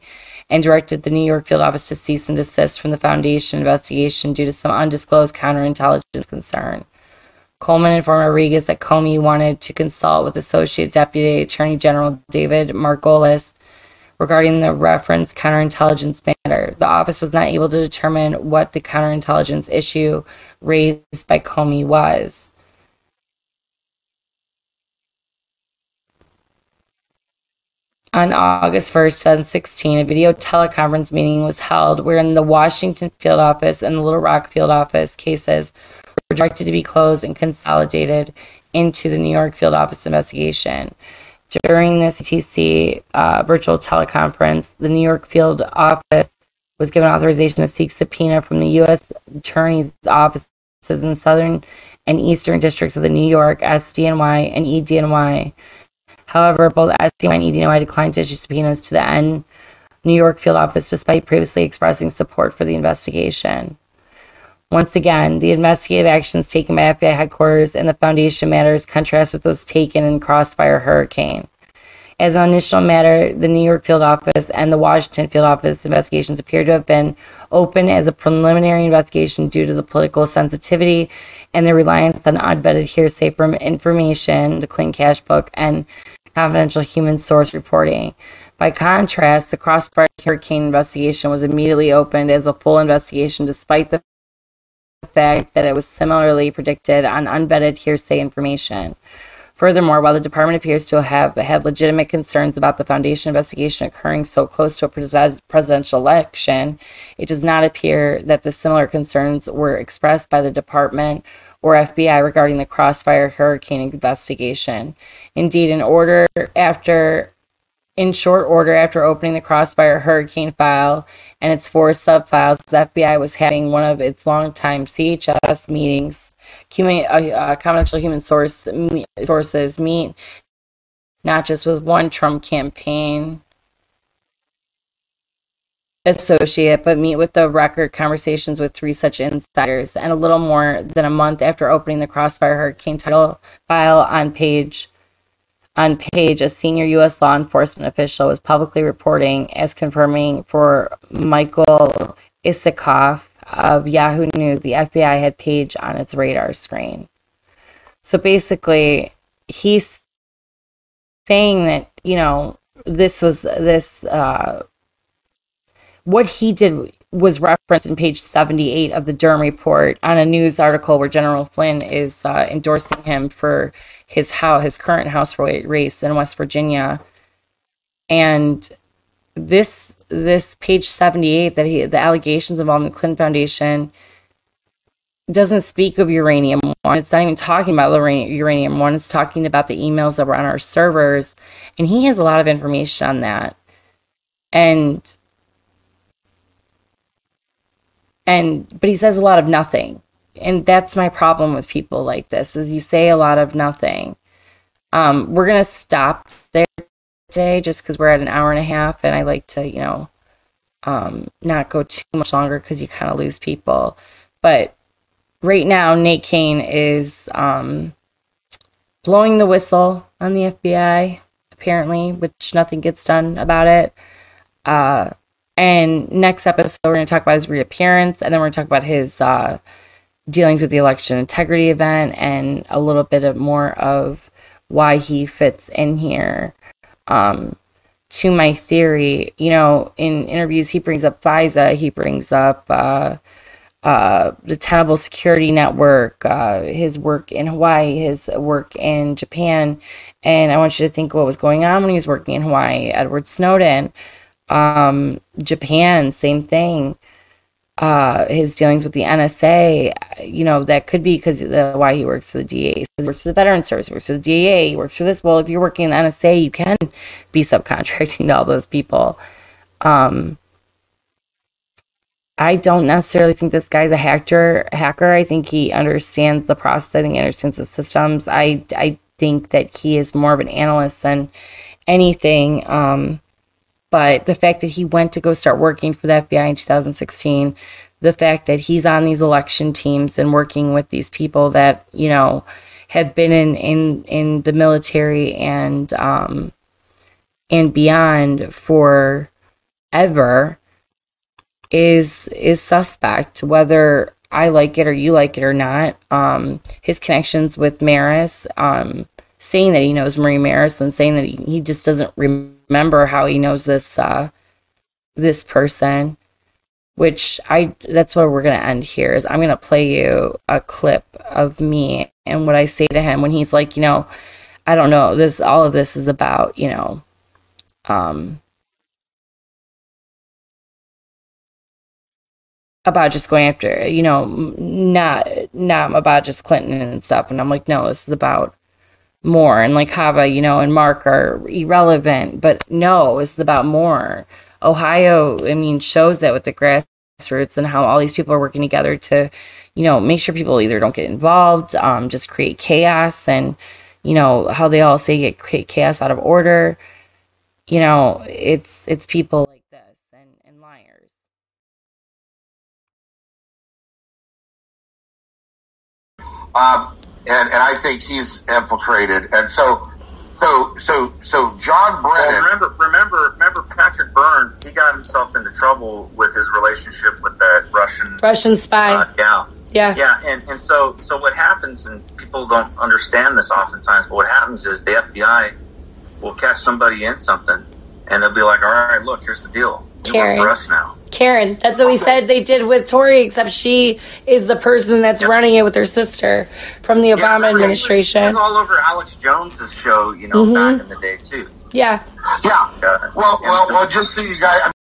and directed the New York field office to cease and desist from the foundation investigation due to some undisclosed counterintelligence concern. Coleman informed Rodriguez that Comey wanted to consult with Associate Deputy Attorney General David Margolis regarding the referenced counterintelligence matter. The office was not able to determine what the counterintelligence issue raised by Comey was. On August 1st, 2016, a video teleconference meeting was held wherein the Washington field office and the Little Rock field office cases were directed to be closed and consolidated into the New York field office investigation. During this TC virtual teleconference, the New York field office was given authorization to seek subpoena from the U.S. Attorney's offices in the southern and eastern districts of the New York, SDNY, and EDNY. However, both SDNY and EDNY declined to issue subpoenas to the New York field office despite previously expressing support for the investigation. Once again, the investigative actions taken by FBI headquarters and the Foundation matters contrast with those taken in Crossfire Hurricane. As an initial matter, the New York field office and the Washington field office investigations appear to have been open as a preliminary investigation due to the political sensitivity and the reliance on unvetted hearsay from information, the Clinton Cash Book, and confidential human source reporting. By contrast, the Crossfire Hurricane investigation was immediately opened as a full investigation despite the fact that it was similarly predicted on unvetted hearsay information. Furthermore, while the department appears to have had legitimate concerns about the Foundation investigation occurring so close to a presidential election, it does not appear that the similar concerns were expressed by the department or FBI regarding the Crossfire Hurricane investigation. Indeed, in short order after opening the Crossfire Hurricane file and its 4 subfiles, the FBI was having one of its longtime CHS meetings. Confidential human sources meet not just with one Trump campaign associate, but meet with the record conversations with 3 such insiders. And a little more than a month after opening the Crossfire Hurricane title file on page, a senior U.S. law enforcement official was publicly reporting as confirming for Michael Isikoff of Yahoo News, the FBI had Page on its radar screen. So basically, he's saying that, what he did was referenced in page 78 of the Durham report on a news article where General Flynn is endorsing him for his current House race in West Virginia. And this page 78, that the allegations involving the Clinton Foundation doesn't speak of uranium one. It's not even talking about uranium one. It's talking about the emails that were on our servers, and he has a lot of information on that. But he says a lot of nothing, and that's my problem with people like this: is you say a lot of nothing. We're gonna stop there today just because we're at an hour and a half, and I like to not go too much longer because you kind of lose people. But right now, Nate Cain is blowing the whistle on the FBI, apparently, which nothing gets done about it. And next episode, we're going to talk about his reappearance, and then we're going to talk about his dealings with the election integrity event and a little bit more of why he fits in here. To my theory, in interviews, he brings up FISA, he brings up the Tenable Security Network, his work in Hawaii, his work in Japan, and I want you to think what was going on when he was working in Hawaii. Edward Snowden, Japan, same thing. His dealings with the NSA, that could be because of why he works for the DEA. He works for the Veterans Service, he works for the DEA, he works for this. Well, if you're working in the NSA, you can be subcontracting to all those people. I don't necessarily think this guy's a hacker. I think he understands the process. I think he understands the systems. I think that he is more of an analyst than anything. But the fact that he went to go start working for the FBI in 2016, the fact that he's on these election teams and working with these people that, you know, have been in the military and beyond forever is suspect, whether I like it or you like it or not. His connections with Maris, saying that he knows Marie Maris and saying that he just doesn't remember how he knows this this person, which that's where we're going to end here. Is I'm going to play you a clip of me and what I say to him when he's like, you know, I don't know, all of this is about, you know, about just going after, you know, not about just Clinton and stuff. And I'm like, no, this is about more. And like Hava, you know, and Mark are irrelevant, but no, this is about more. Ohio, I mean, shows that with the grassroots and how all these people are working together to, you know, make sure people either don't get involved, just create chaos, and, you know, how they all say create chaos out of order. You know, it's people like this and liars. And I think he's infiltrated. And so John Brennan. Well, remember Patrick Byrne. He got himself into trouble with his relationship with that Russian spy. Yeah. And so what happens, and people don't understand this oftentimes, but what happens is the FBI will catch somebody in something, and they'll be like, all right, look, here's the deal. You work for us now. Karen, that's what we said they did with Tori, except she is the person that's running it with her sister from the Obama administration. It was all over Alex Jones's show, you know, back in the day too. Yeah. Well, just so you guys.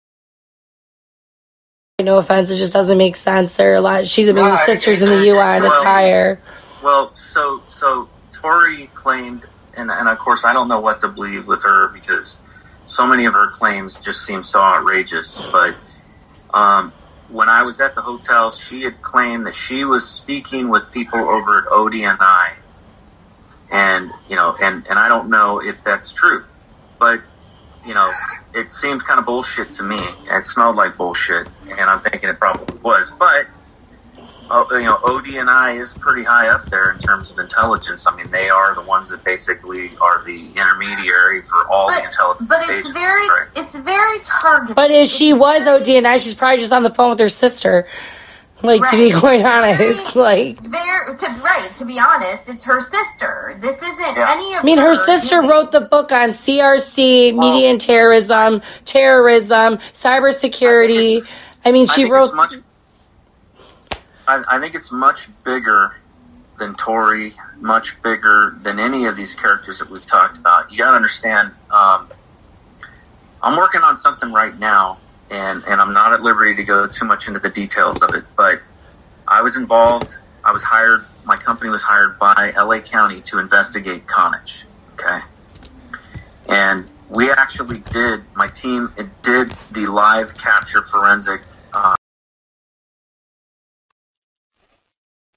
No offense, it just doesn't make sense. There are a lot. She's the sisters in the UN. It's higher. Well, so Tori claimed, and of course I don't know what to believe with her because so many of her claims just seem so outrageous. But when I was at the hotel, she had claimed that she was speaking with people over at ODNI, and you know, and I don't know if that's true, but you know, it seemed kind of bullshit to me. It smelled like bullshit, and I'm thinking it probably was. But you know, ODNI is pretty high up there in terms of intelligence. I mean, they are the ones that basically are the intermediary for all the intelligence. But it's very targeted. But if she was ODNI, she's probably just on the phone with her sister. Like, to be quite honest, like... To be honest, it's her sister. This isn't any of I mean, her sister wrote the book on CRC, media and terrorism, cybersecurity. I mean, she wrote... I think it's much bigger than Tori, much bigger than any of these characters that we've talked about. You got to understand, I'm working on something right now, and I'm not at liberty to go too much into the details of it, but I was involved. I was hired, my company was hired by LA County to investigate Connaught, okay? And we actually my team did the live capture forensic.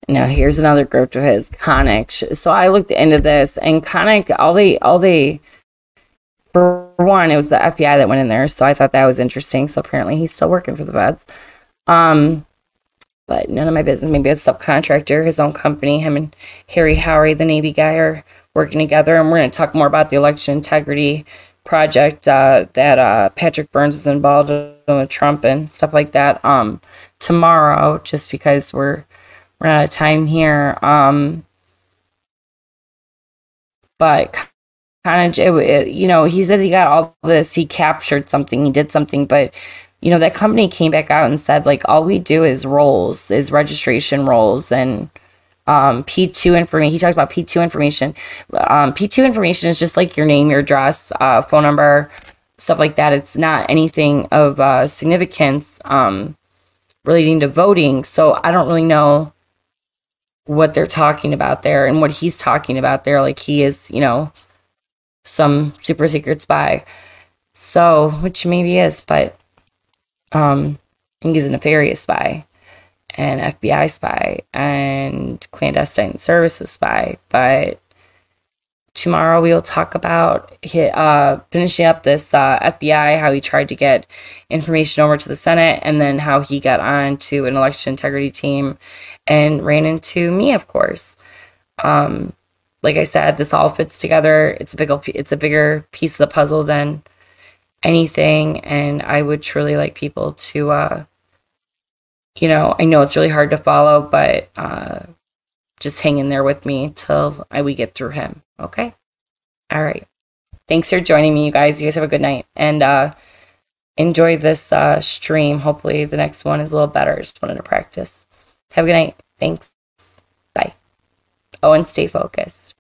Now here's another group of his, Connaught. So I looked into this, and Connaught, all they, for one, it was the FBI that went in there, so I thought that was interesting. So apparently he's still working for the feds. But none of my business. Maybe a subcontractor, his own company. Him and Harry Howery, the Navy guy, are working together, and we're going to talk more about the election integrity project that Patrick Burns is involved with Trump and stuff like that tomorrow, just because we're out of time here. But kind of, you know, he said he got all this, he captured something, he did something, but, you know, that company came back out and said, like, all we do is rolls, is registration rolls, and P2 information. He talked about P2 information. P2 information is just like your name, your address, phone number, stuff like that. It's not anything of significance relating to voting. So I don't really know what they're talking about there and what he's talking about there. Like, he is, you know, some super secret spy. So, which maybe is, but I think he's a nefarious spy and FBI spy and clandestine services spy. But tomorrow we will talk about finishing up this FBI, how he tried to get information over to the Senate, and then how he got on to an election integrity team and ran into me, of course. Like I said, this all fits together. It's a bigger piece of the puzzle than anything, and I would truly like people to, I know it's really hard to follow, but just hang in there with me till we get through him. Okay? All right. Thanks for joining me, you guys. You guys have a good night, and enjoy this stream. Hopefully the next one is a little better. Just wanted to practice. Have a good night. Thanks. Bye. Oh, and stay focused.